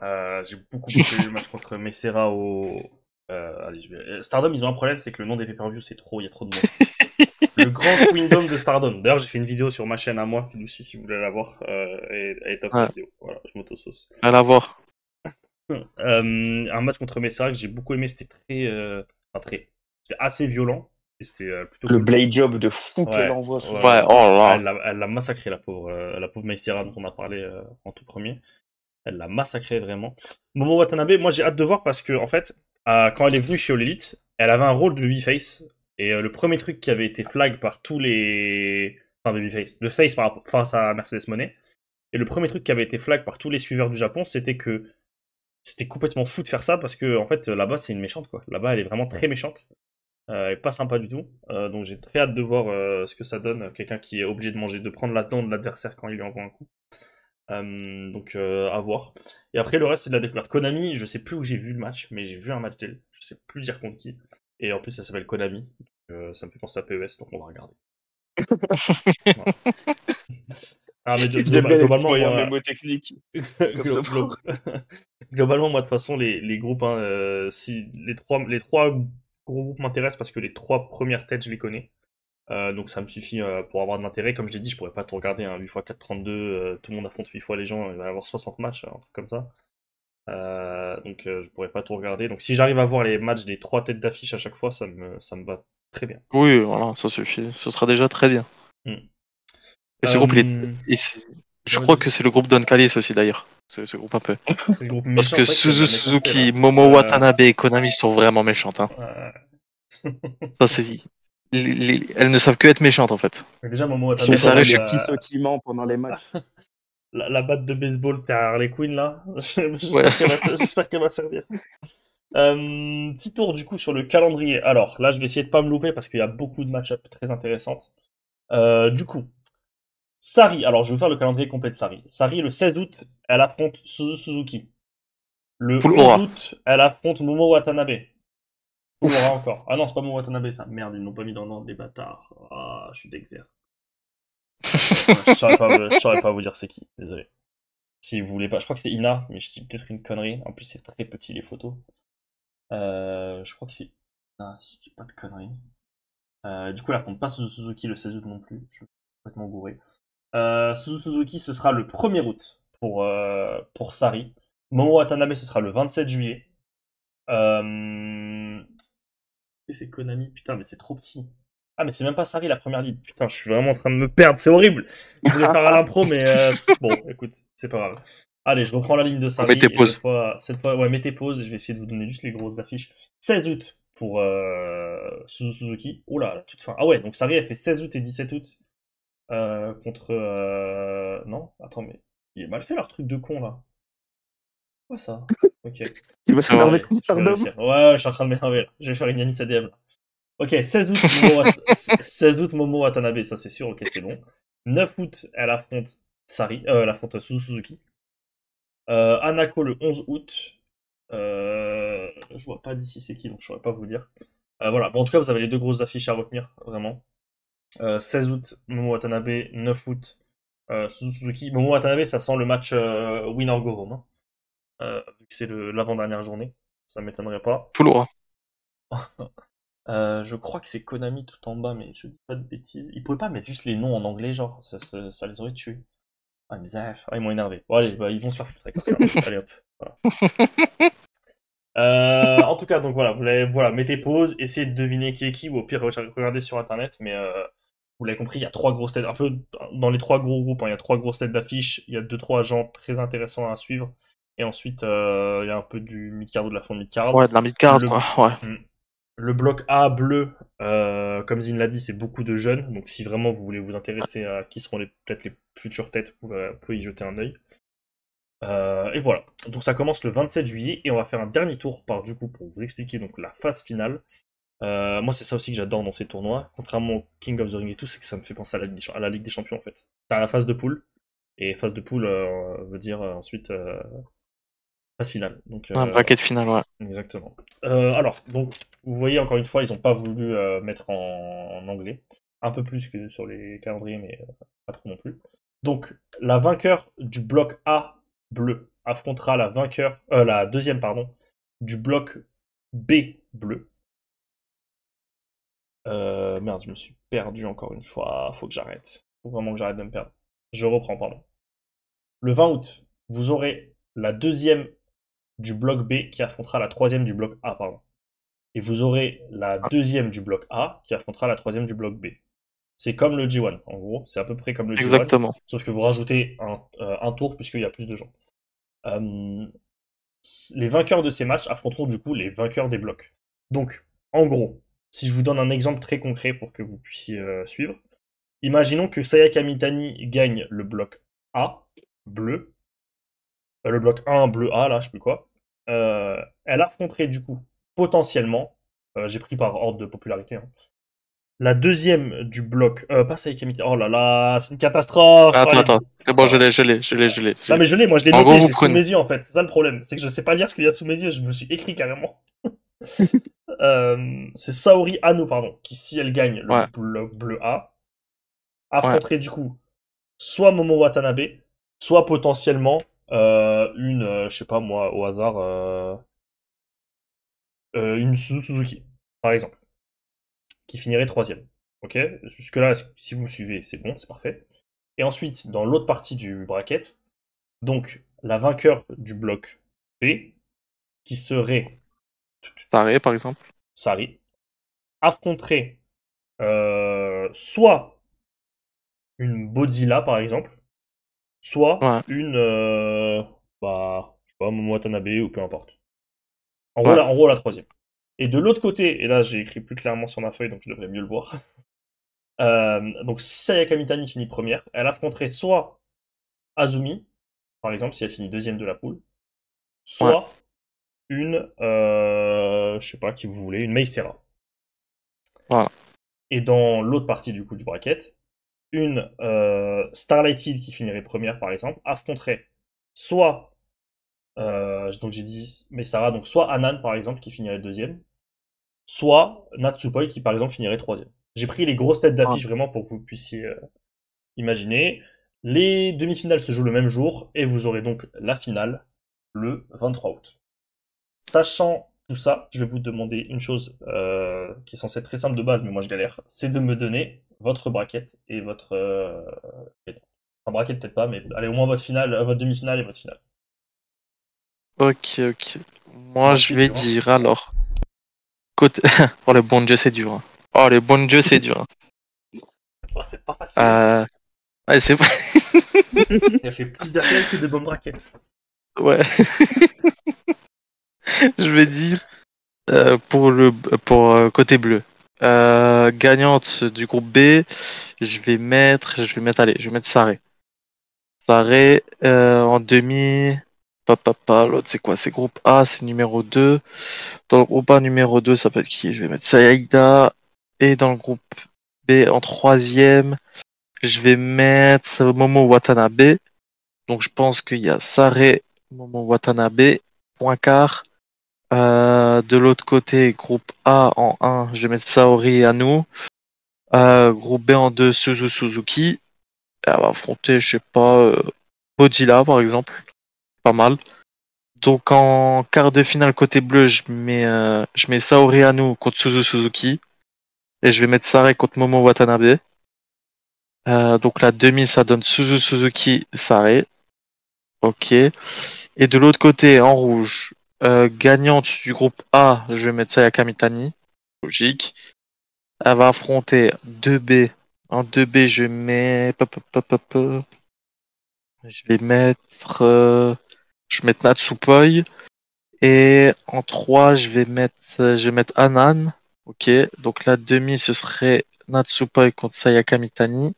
Speaker 1: J'ai beaucoup aimé le match contre Messera au. Allez, Stardom, ils ont un problème, c'est que le nom des pay-per-view, il y a trop de noms. Le Grand Queendom de Stardom. D'ailleurs, j'ai fait une vidéo sur ma chaîne à moi, Filousi, si vous voulez la voir. Elle est top la
Speaker 3: Ouais.
Speaker 1: vidéo. Voilà, je m'auto-sauce.
Speaker 3: À la voir.
Speaker 1: Un match contre Messera que j'ai beaucoup aimé, c'était c'était assez violent et c'était plutôt
Speaker 2: Le
Speaker 1: cool.
Speaker 2: blade job de fou qu'elle
Speaker 1: Ouais,
Speaker 2: envoie
Speaker 1: ouais,
Speaker 2: sous.
Speaker 3: Ouais,
Speaker 1: ouais.
Speaker 3: oh là là.
Speaker 1: Elle l'a massacré la pauvre Messera dont on a parlé en tout premier. Elle l'a massacré vraiment. Momo Watanabe, moi j'ai hâte de voir parce que en fait, quand elle est venue chez All Elite, elle avait un rôle de babyface et le premier truc qui avait été flag par tous les, enfin babyface, le face face à Mercedes Moné, et le premier truc qui avait été flag par tous les suiveurs du Japon, c'était que c'était complètement fou de faire ça parce que en fait là-bas c'est une méchante quoi. Là-bas elle est vraiment très méchante. Elle est pas sympa du tout. Donc j'ai très hâte de voir ce que ça donne. Quelqu'un qui est obligé de prendre la dent de l'adversaire quand il lui envoie un coup. Donc à voir. Et après le reste c'est de la découverte. Konami, je sais plus où j'ai vu le match, mais j'ai vu un match d'elle. Je sais plus dire contre qui. Et en plus ça s'appelle Konami. Donc, ça me fait penser à PES, donc on va regarder. Voilà. Ah mais
Speaker 2: J'aime bien les petits
Speaker 1: globalement
Speaker 2: moyens
Speaker 1: moi,
Speaker 2: mémotechniques, comme ça pour...
Speaker 1: globalement moi de toute façon les groupes, hein, si les trois gros groupes m'intéressent parce que les trois premières têtes je les connais. Donc ça me suffit pour avoir de l'intérêt. Comme je l'ai dit, je pourrais pas tout regarder, hein. 8x4, 32, tout le monde affronte 8 fois les gens, il va y avoir 60 matchs, un truc comme ça. Donc je pourrais pas tout regarder. Donc si j'arrive à voir les matchs des trois têtes d'affiche à chaque fois, ça me va très bien.
Speaker 3: Oui, voilà, ça suffit. Ce sera déjà très bien.
Speaker 1: Mm.
Speaker 3: Et ce groupe,
Speaker 1: Euh,
Speaker 3: je
Speaker 1: ouais,
Speaker 3: crois
Speaker 1: vas-y.
Speaker 3: que c'est le groupe d'Uncalis aussi d'ailleurs. Ce groupe un peu.
Speaker 1: C'est le groupe
Speaker 3: Parce
Speaker 1: méchant,
Speaker 3: que
Speaker 1: c'est vrai que c'est de la méchanceté
Speaker 3: Suzuki,
Speaker 1: là.
Speaker 3: Momo Watanabe et Konami sont vraiment méchantes. Hein.
Speaker 1: Euh,
Speaker 3: Ça, c'est... Elles ne savent que être méchantes en fait.
Speaker 1: Mais déjà, Momo
Speaker 2: Ils sont
Speaker 3: Mais
Speaker 1: Watanabe
Speaker 3: ça
Speaker 2: dans
Speaker 3: arrive.
Speaker 2: les petits sautillements pendant les matchs.
Speaker 1: la batte de baseball derrière Harley Quinn là,
Speaker 3: Ouais.
Speaker 1: j'espère qu'elle va servir. Petit tour du coup sur le calendrier. Alors là, je vais essayer de pas me louper parce qu'il y a beaucoup de match-ups très intéressantes. Du coup, Sari. Alors, je vais faire le calendrier complet de Sari. Sari, le 16 août, elle affronte Suzuki. Le
Speaker 3: Full
Speaker 1: 11
Speaker 3: aura.
Speaker 1: août, elle affronte Momo Watanabe. Full
Speaker 3: Ouf.
Speaker 1: aura encore. Ah non, c'est pas Momo Watanabe ça. Merde, ils l'ont pas mis dans l'ordre des bâtards. Ah, je suis d'exer. Je saurais pas vous dire c'est qui. Désolé. Si vous voulez pas, je crois que c'est Ina, mais je dis peut-être une connerie. En plus, c'est très petit les photos. Je crois que c'est. Non, si je dis pas de conneries. Du coup, elle affronte pas Suzuki le 16 août non plus. Je suis complètement gouré. Suzuki, ce sera le 1er août pour Sari. Momo Watanabe, ce sera le 27 juillet. Et c'est Konami, putain, mais c'est trop petit. Ah, mais c'est même pas Sari la première lead. Putain, je suis vraiment en train de me perdre, c'est horrible. Je voulais faire à l'impro, mais bon, écoute, c'est pas grave. Allez, je reprends la ligne de
Speaker 3: Vous
Speaker 1: Sari,
Speaker 3: mettez
Speaker 1: et
Speaker 3: pause.
Speaker 1: cette fois, ouais, mettez pause, je vais essayer de vous donner juste les grosses affiches. 16 août pour Suzuki. Oh là, la toute fin. Ah ouais, donc Sari, elle fait 16 août et 17 août contre... Non, attends, mais il est mal fait leur truc de con, là. Quoi ça? Ok.
Speaker 2: Il va
Speaker 3: Ouais,
Speaker 2: s'énerver
Speaker 1: Allez,
Speaker 2: contre
Speaker 1: je vais
Speaker 2: Stardom.
Speaker 1: réussir. Ouais, je suis en train de m'énerver, là. Je vais faire une Yanis ADM, là. Ok, 16 août, Momo Watanabe, ça c'est sûr, ok, c'est bon. 9 août, elle affronte elle affronte Suzuki. Anako le 11 août. Je vois pas d'ici c'est qui, donc je saurais pas vous dire. Voilà, bon, en tout cas, vous avez les deux grosses affiches à retenir, vraiment. 16 août, Momo Watanabe, 9 août, Suzuki. Momo Watanabe, ça sent le match win or go home, hein. Vu que c'est l'avant-dernière journée, ça m'étonnerait pas.
Speaker 3: tout lourd.
Speaker 1: Je crois que c'est Konami tout en bas, mais je dis pas de bêtises. Ils pouvaient pas mettre juste les noms en anglais, genre, ça les aurait tués. Ah, mais ils m'ont énervé. Bon, allez, bah, ils vont se faire foutre avec ça. Allez hop. Voilà. En tout cas, donc voilà, voilà, mettez pause, essayez de deviner qui est qui, ou au pire, regardez sur internet, mais vous l'avez compris, il y a trois grosses têtes, un peu dans les trois gros groupes, hein, il y a trois grosses têtes d'affiches, il y a 2-3 gens très intéressants à suivre, et ensuite, il y a un peu du mid-card ou de la fin de mid-card.
Speaker 3: Ouais, de la mid-card,
Speaker 1: Le-
Speaker 3: quoi. Ouais.
Speaker 1: Le bloc A bleu, comme Zine l'a dit, c'est beaucoup de jeunes. Donc si vraiment vous voulez vous intéresser à qui seront peut-être les futures têtes, vous pouvez y jeter un œil. Et voilà. Donc ça commence le 27 juillet et on va faire un dernier tour du coup pour vous expliquer donc la phase finale. Moi c'est ça aussi que j'adore dans ces tournois. Contrairement au King of the Ring et tout, c'est que ça me fait penser à la Ligue des Champions en fait. T'as la phase de poule et phase de poule veut dire ensuite phase finale. Donc
Speaker 3: Un bracket final, ouais.
Speaker 1: exactement. Alors, donc, vous voyez, encore une fois, ils n'ont pas voulu mettre en anglais. Un peu plus que sur les calendriers, mais pas trop non plus. Donc, la vainqueur du bloc A bleu affrontera la deuxième, pardon, du bloc B bleu. Merde, je me suis perdu encore une fois. Faut que j'arrête. Faut vraiment que j'arrête de me perdre. Je reprends, pardon. Le 20 août, vous aurez la deuxième du bloc B qui affrontera la troisième du bloc A, pardon. Et vous aurez la deuxième du bloc A qui affrontera la troisième du bloc B. C'est comme le G1, en gros, c'est à peu près comme le G1,
Speaker 3: Exactement.
Speaker 1: sauf que vous rajoutez un tour puisqu'il y a plus de gens. Les vainqueurs de ces matchs affronteront du coup les vainqueurs des blocs. Donc, en gros, si je vous donne un exemple très concret pour que vous puissiez suivre, imaginons que Sayaka Mitani gagne le bloc A, bleu, le bloc 1 bleu A, là, je sais plus quoi. Elle affronterait du coup, potentiellement, j'ai pris par ordre de popularité, hein, la deuxième du bloc, pas Sayaka Mitani, oh là là, c'est une catastrophe!
Speaker 3: Attends. C'est bon,
Speaker 1: Voilà.
Speaker 3: je l'ai.
Speaker 1: Non mais je l'ai, moi je l'ai
Speaker 3: En
Speaker 1: noté,
Speaker 3: gros,
Speaker 1: je
Speaker 3: vous
Speaker 1: l'ai sous
Speaker 3: prenez.
Speaker 1: mes yeux en fait, c'est ça le problème, c'est que je sais pas lire ce qu'il y a sous mes yeux, je me suis écrit carrément. C'est Saori Ano, pardon, qui si elle gagne le
Speaker 3: Ouais.
Speaker 1: bloc bleu A, affronterait du coup soit Momo Watanabe, soit potentiellement je sais pas moi, au hasard, une Suzuki, par exemple, qui finirait troisième. Ok, jusque-là, si vous me suivez, c'est bon, c'est parfait. Et ensuite, dans l'autre partie du bracket, donc la vainqueur du bloc B, qui serait
Speaker 3: Taré, par exemple.
Speaker 1: Sari, affronterait soit une Bodzilla, par exemple, soit
Speaker 3: Ouais.
Speaker 1: une, je sais pas, Momo Watanabe ou peu importe. En
Speaker 3: Ouais.
Speaker 1: gros, la troisième. Et de l'autre côté, et là j'ai écrit plus clairement sur ma feuille, donc je devrais mieux le voir. Donc si Sayaka Mitani finit première, elle affronterait soit Azumi, par exemple, si elle finit deuxième de la poule, soit une, je sais pas qui vous voulez, une Mei Seira.
Speaker 3: Voilà.
Speaker 1: Et dans l'autre partie du coup du bracket, une Starlight Kid qui finirait première par exemple, affronterait soit, donc j'ai dit Mei Seira, donc soit Anan par exemple qui finirait deuxième, soit Natsupoi qui par exemple finirait troisième. J'ai pris les grosses têtes d'affiche vraiment pour que vous puissiez imaginer. Les demi-finales se jouent le même jour et vous aurez donc la finale le 23 août. Sachant tout ça, je vais vous demander une chose qui est censée être très simple de base, mais moi je galère, c'est de me donner votre bracket et votre... un bracket peut-être pas, mais allez au moins votre finale, votre demi-finale et votre finale.
Speaker 3: Ok. Moi, je vais dire alors. Côté... Oh, le bon Dieu, c'est dur. Hein. Oh, le bon Dieu, c'est dur.
Speaker 1: Oh, c'est pas facile.
Speaker 3: Ouais, c'est vrai.
Speaker 1: Il a fait plus d'appels que de bonnes brackets.
Speaker 3: Ouais. Je vais dire pour côté bleu. Gagnante du groupe B, allez, je vais mettre Saré. Saré en demi. L'autre c'est quoi? C'est groupe A, c'est numéro 2. Dans le groupe A numéro 2, ça peut être qui? Je vais mettre Sayaïda. Et dans le groupe B en troisième, je vais mettre Momo Watanabe. Donc je pense qu'il y a Saré, Momo Watanabe, Poincar. De l'autre côté, groupe A en 1, je vais mettre Saori et Anu. Groupe B en 2, Suzuki. Elle va affronter, je sais pas, Godzilla par exemple. Pas mal. Donc en quart de finale côté bleu, je mets Saori Anu contre Suzuki. Et je vais mettre Saré contre Momo Watanabe. Donc la demi, ça donne Suzuki, Saré. Ok. Et de l'autre côté, en rouge, gagnante du groupe A, je vais mettre Sayaka Mitani. Logique. Elle va affronter 2B. En 2B, je mets. Je vais mettre. Je vais mettre Natsupoi. Et en 3, je vais mettre Anan. Ok. Donc la demi, ce serait Natsupoi contre Sayaka Mitani.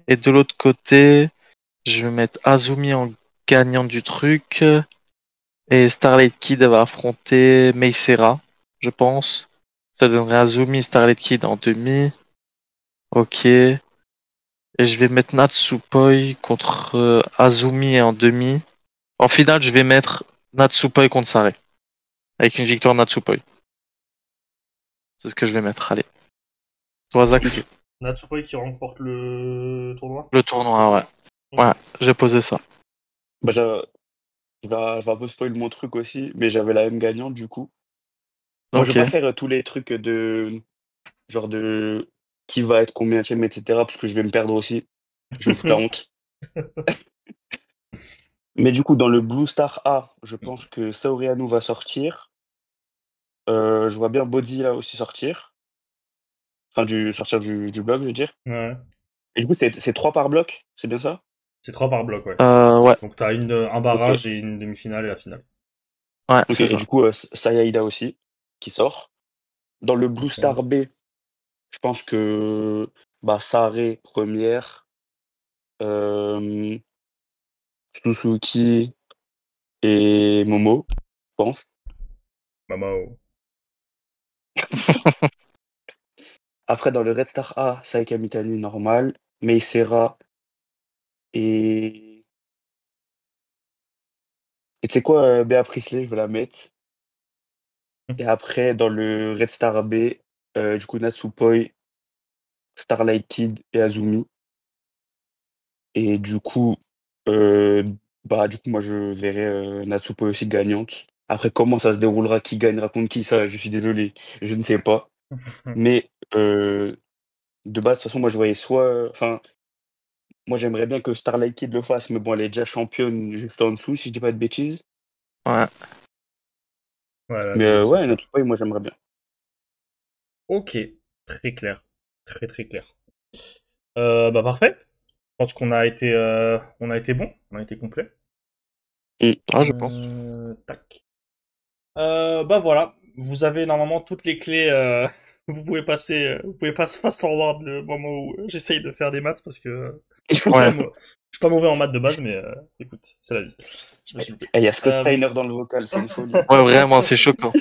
Speaker 3: Et de l'autre côté, je vais mettre Azumi en gagnant du truc. Et Starlight Kid va affronter Meisera, je pense. Ça donnerait Azumi, Starlight Kid en demi. Ok. Et je vais mettre Natsupoi contre Azumi en demi. En finale, je vais mettre Natsupoi contre Saré. Avec une victoire Natsupoi. C'est ce que je vais mettre. Allez. Toi, Zax.
Speaker 1: Natsupoi qui remporte le tournoi.
Speaker 3: Le tournoi, ouais. Ouais, j'ai posé ça.
Speaker 2: Bah, je vais un peu spoil mon truc aussi, mais j'avais la même gagnante du coup. Moi, je
Speaker 3: Ok.
Speaker 2: vais pas faire tous les trucs de genre de qui va être combienième, etc. parce que je vais me perdre aussi. Je vais foutre la honte. Mais du coup, dans le Blue Star A, je pense que Saori Anou va sortir. Je vois bien Body là aussi sortir. Enfin, sortir du bloc, je veux dire.
Speaker 1: Ouais.
Speaker 2: Et du coup, c'est 3 par bloc, c'est bien ça?
Speaker 1: C'est 3 par bloc, ouais.
Speaker 3: Ouais.
Speaker 1: Donc t'as un
Speaker 2: Ok.
Speaker 1: barrage et une demi-finale et la finale.
Speaker 3: Ouais,
Speaker 2: Ok,
Speaker 3: c'est
Speaker 2: et
Speaker 3: ça.
Speaker 2: du coup, Sayaida aussi, qui sort. Dans le Blue
Speaker 1: Ouais.
Speaker 2: Star B, je pense que bah, Saré, première. euh, Suzuki et Momo, je pense.
Speaker 1: Mamao.
Speaker 2: Après, dans le Red Star A, Saika Mitani, normal. Meisera et. Et tu sais quoi, Béa Priestley, je vais la mettre. Et après, dans le Red Star B, du coup, Natsupoi, Starlight Kid et Azumi. Et du coup, bah, du coup, moi, je verrai Natsupoi aussi gagnante. Après, comment ça se déroulera, qui gagnera contre qui, ça, je suis désolé, je ne sais pas. Mais de base, de toute façon, moi, je voyais soit. Enfin, moi, j'aimerais bien que Starlight Kid le fasse, mais bon, elle est déjà championne juste en dessous, si je dis pas de bêtises.
Speaker 3: Ouais.
Speaker 1: Ouais, la
Speaker 2: Mais
Speaker 1: deuxième, c'est
Speaker 2: ouais,
Speaker 1: sûr.
Speaker 2: Natsupoi, moi, j'aimerais bien.
Speaker 1: Ok, très clair. Très très clair. Bah parfait. Je pense on a été bon, on a été complet.
Speaker 2: Mm.
Speaker 3: Ah, je pense.
Speaker 1: Tac. Bah voilà, vous avez normalement toutes les clés. Vous pouvez pas fast forward le moment où j'essaye de faire des maths parce que
Speaker 3: Ouais.
Speaker 1: je suis pas mauvais en maths de base, mais écoute, c'est la vie. Je me suis loupé.
Speaker 2: Et il y a Scott
Speaker 1: Euh,
Speaker 2: Steiner dans le vocal, c'est une folie.
Speaker 3: Ouais, vraiment, c'est choquant.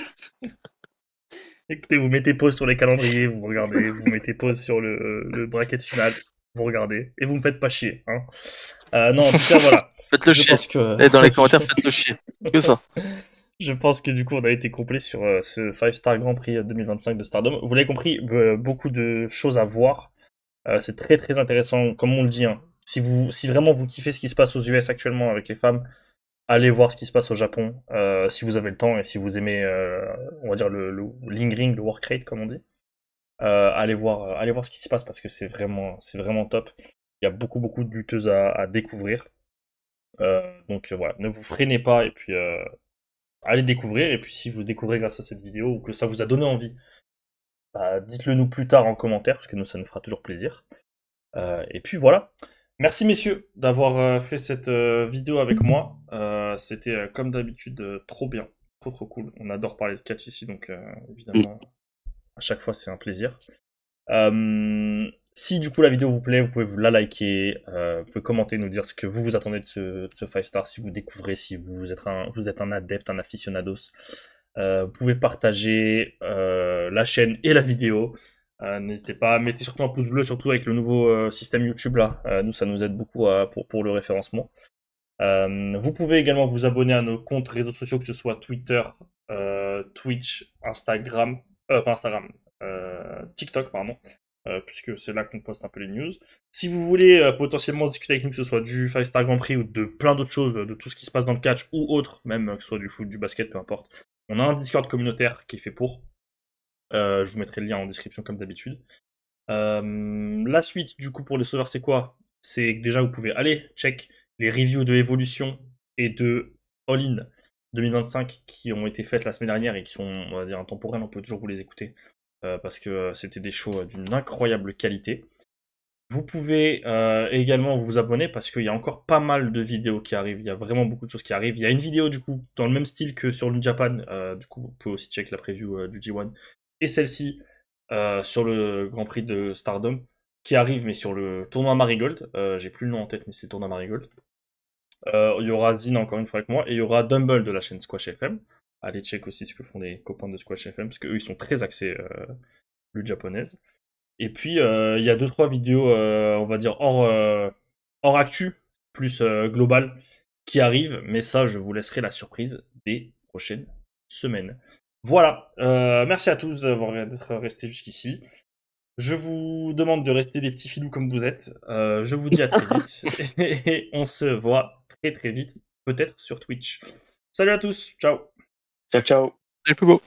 Speaker 1: Écoutez, vous mettez pause sur les calendriers, vous regardez, vous mettez pause sur le bracket final, vous regardez, et vous me faites pas chier. Hein. Non, en tout cas, voilà.
Speaker 3: Faites-le
Speaker 1: Je
Speaker 3: chier.
Speaker 1: pense que
Speaker 3: Et dans les commentaires, faites-le chier. Que ça.
Speaker 1: je pense que du coup, on a été complet sur ce 5-Star Grand Prix 2025 de Stardom. Vous l'avez compris, beaucoup de choses à voir. C'est très très intéressant, comme on le dit. Hein. Si vraiment vous kiffez ce qui se passe aux US actuellement avec les femmes, allez voir ce qui se passe au Japon, si vous avez le temps et si vous aimez, on va dire le lingering, le work rate comme on dit. Allez voir ce qui s'y passe parce que c'est vraiment top. Il y a beaucoup beaucoup de lutteuses à découvrir. Donc voilà, ne vous freinez pas et puis allez découvrir. Et puis si vous découvrez grâce à cette vidéo ou que ça vous a donné envie, bah, dites-le nous plus tard en commentaire parce que nous ça nous fera toujours plaisir. Et puis voilà. Merci messieurs d'avoir fait cette vidéo avec moi. C'était comme d'habitude trop bien. trop cool. On adore parler de catch ici, donc évidemment, à chaque fois, c'est un plaisir. Si du coup la vidéo vous plaît, vous pouvez vous la liker, vous pouvez commenter, nous dire ce que vous attendez de ce 5 star, si vous découvrez, si vous êtes un adepte, un aficionados. Vous pouvez partager la chaîne et la vidéo. N'hésitez pas, mettez surtout un pouce bleu, surtout avec le nouveau système YouTube là. Nous, ça nous aide beaucoup pour le référencement. Vous pouvez également vous abonner à nos comptes réseaux sociaux, que ce soit Twitter, Twitch, Instagram, pas Instagram, TikTok, pardon, puisque c'est là qu'on poste un peu les news. Si vous voulez potentiellement discuter avec nous, que ce soit du 5 Star Grand Prix ou de plein d'autres choses, de tout ce qui se passe dans le catch ou autre, même que ce soit du foot, du basket, peu importe, on a un Discord communautaire qui est fait pour. Je vous mettrai le lien en description comme d'habitude. La suite, du coup, pour les sauveurs, c'est quoi? C'est que déjà, vous pouvez aller check les reviews de Evolution et de All-In 2025 qui ont été faites la semaine dernière et qui sont, on va dire, intemporelles. On peut toujours vous les écouter parce que c'était des shows d'une incroyable qualité. Vous pouvez également vous abonner parce qu'il y a encore pas mal de vidéos qui arrivent. Il y a vraiment beaucoup de choses qui arrivent. Il y a une vidéo, du coup, dans le même style que sur le Japan. Du coup, vous pouvez aussi check la preview du G1. Et celle-ci sur le Grand Prix de Stardom qui arrive, mais sur le tournoi Marigold. J'ai plus le nom en tête, mais c'est le tournoi Marigold. Il y aura Zin encore une fois avec moi, et il y aura Dumble de la chaîne Squash FM. Allez check aussi ce que font les copains de Squash FM, parce qu'eux ils sont très axés lutte japonaise. Et puis il y a 2-3 vidéos, on va dire hors actu, plus global, qui arrivent, mais ça je vous laisserai la surprise des prochaines semaines. Voilà, merci à tous d'être restés jusqu'ici. Je vous demande de rester des petits filous comme vous êtes. Je vous dis à très vite. Et on se voit très très vite, peut-être sur Twitch. Salut à tous, ciao.
Speaker 2: Ciao, ciao.
Speaker 3: C'est le plus beau.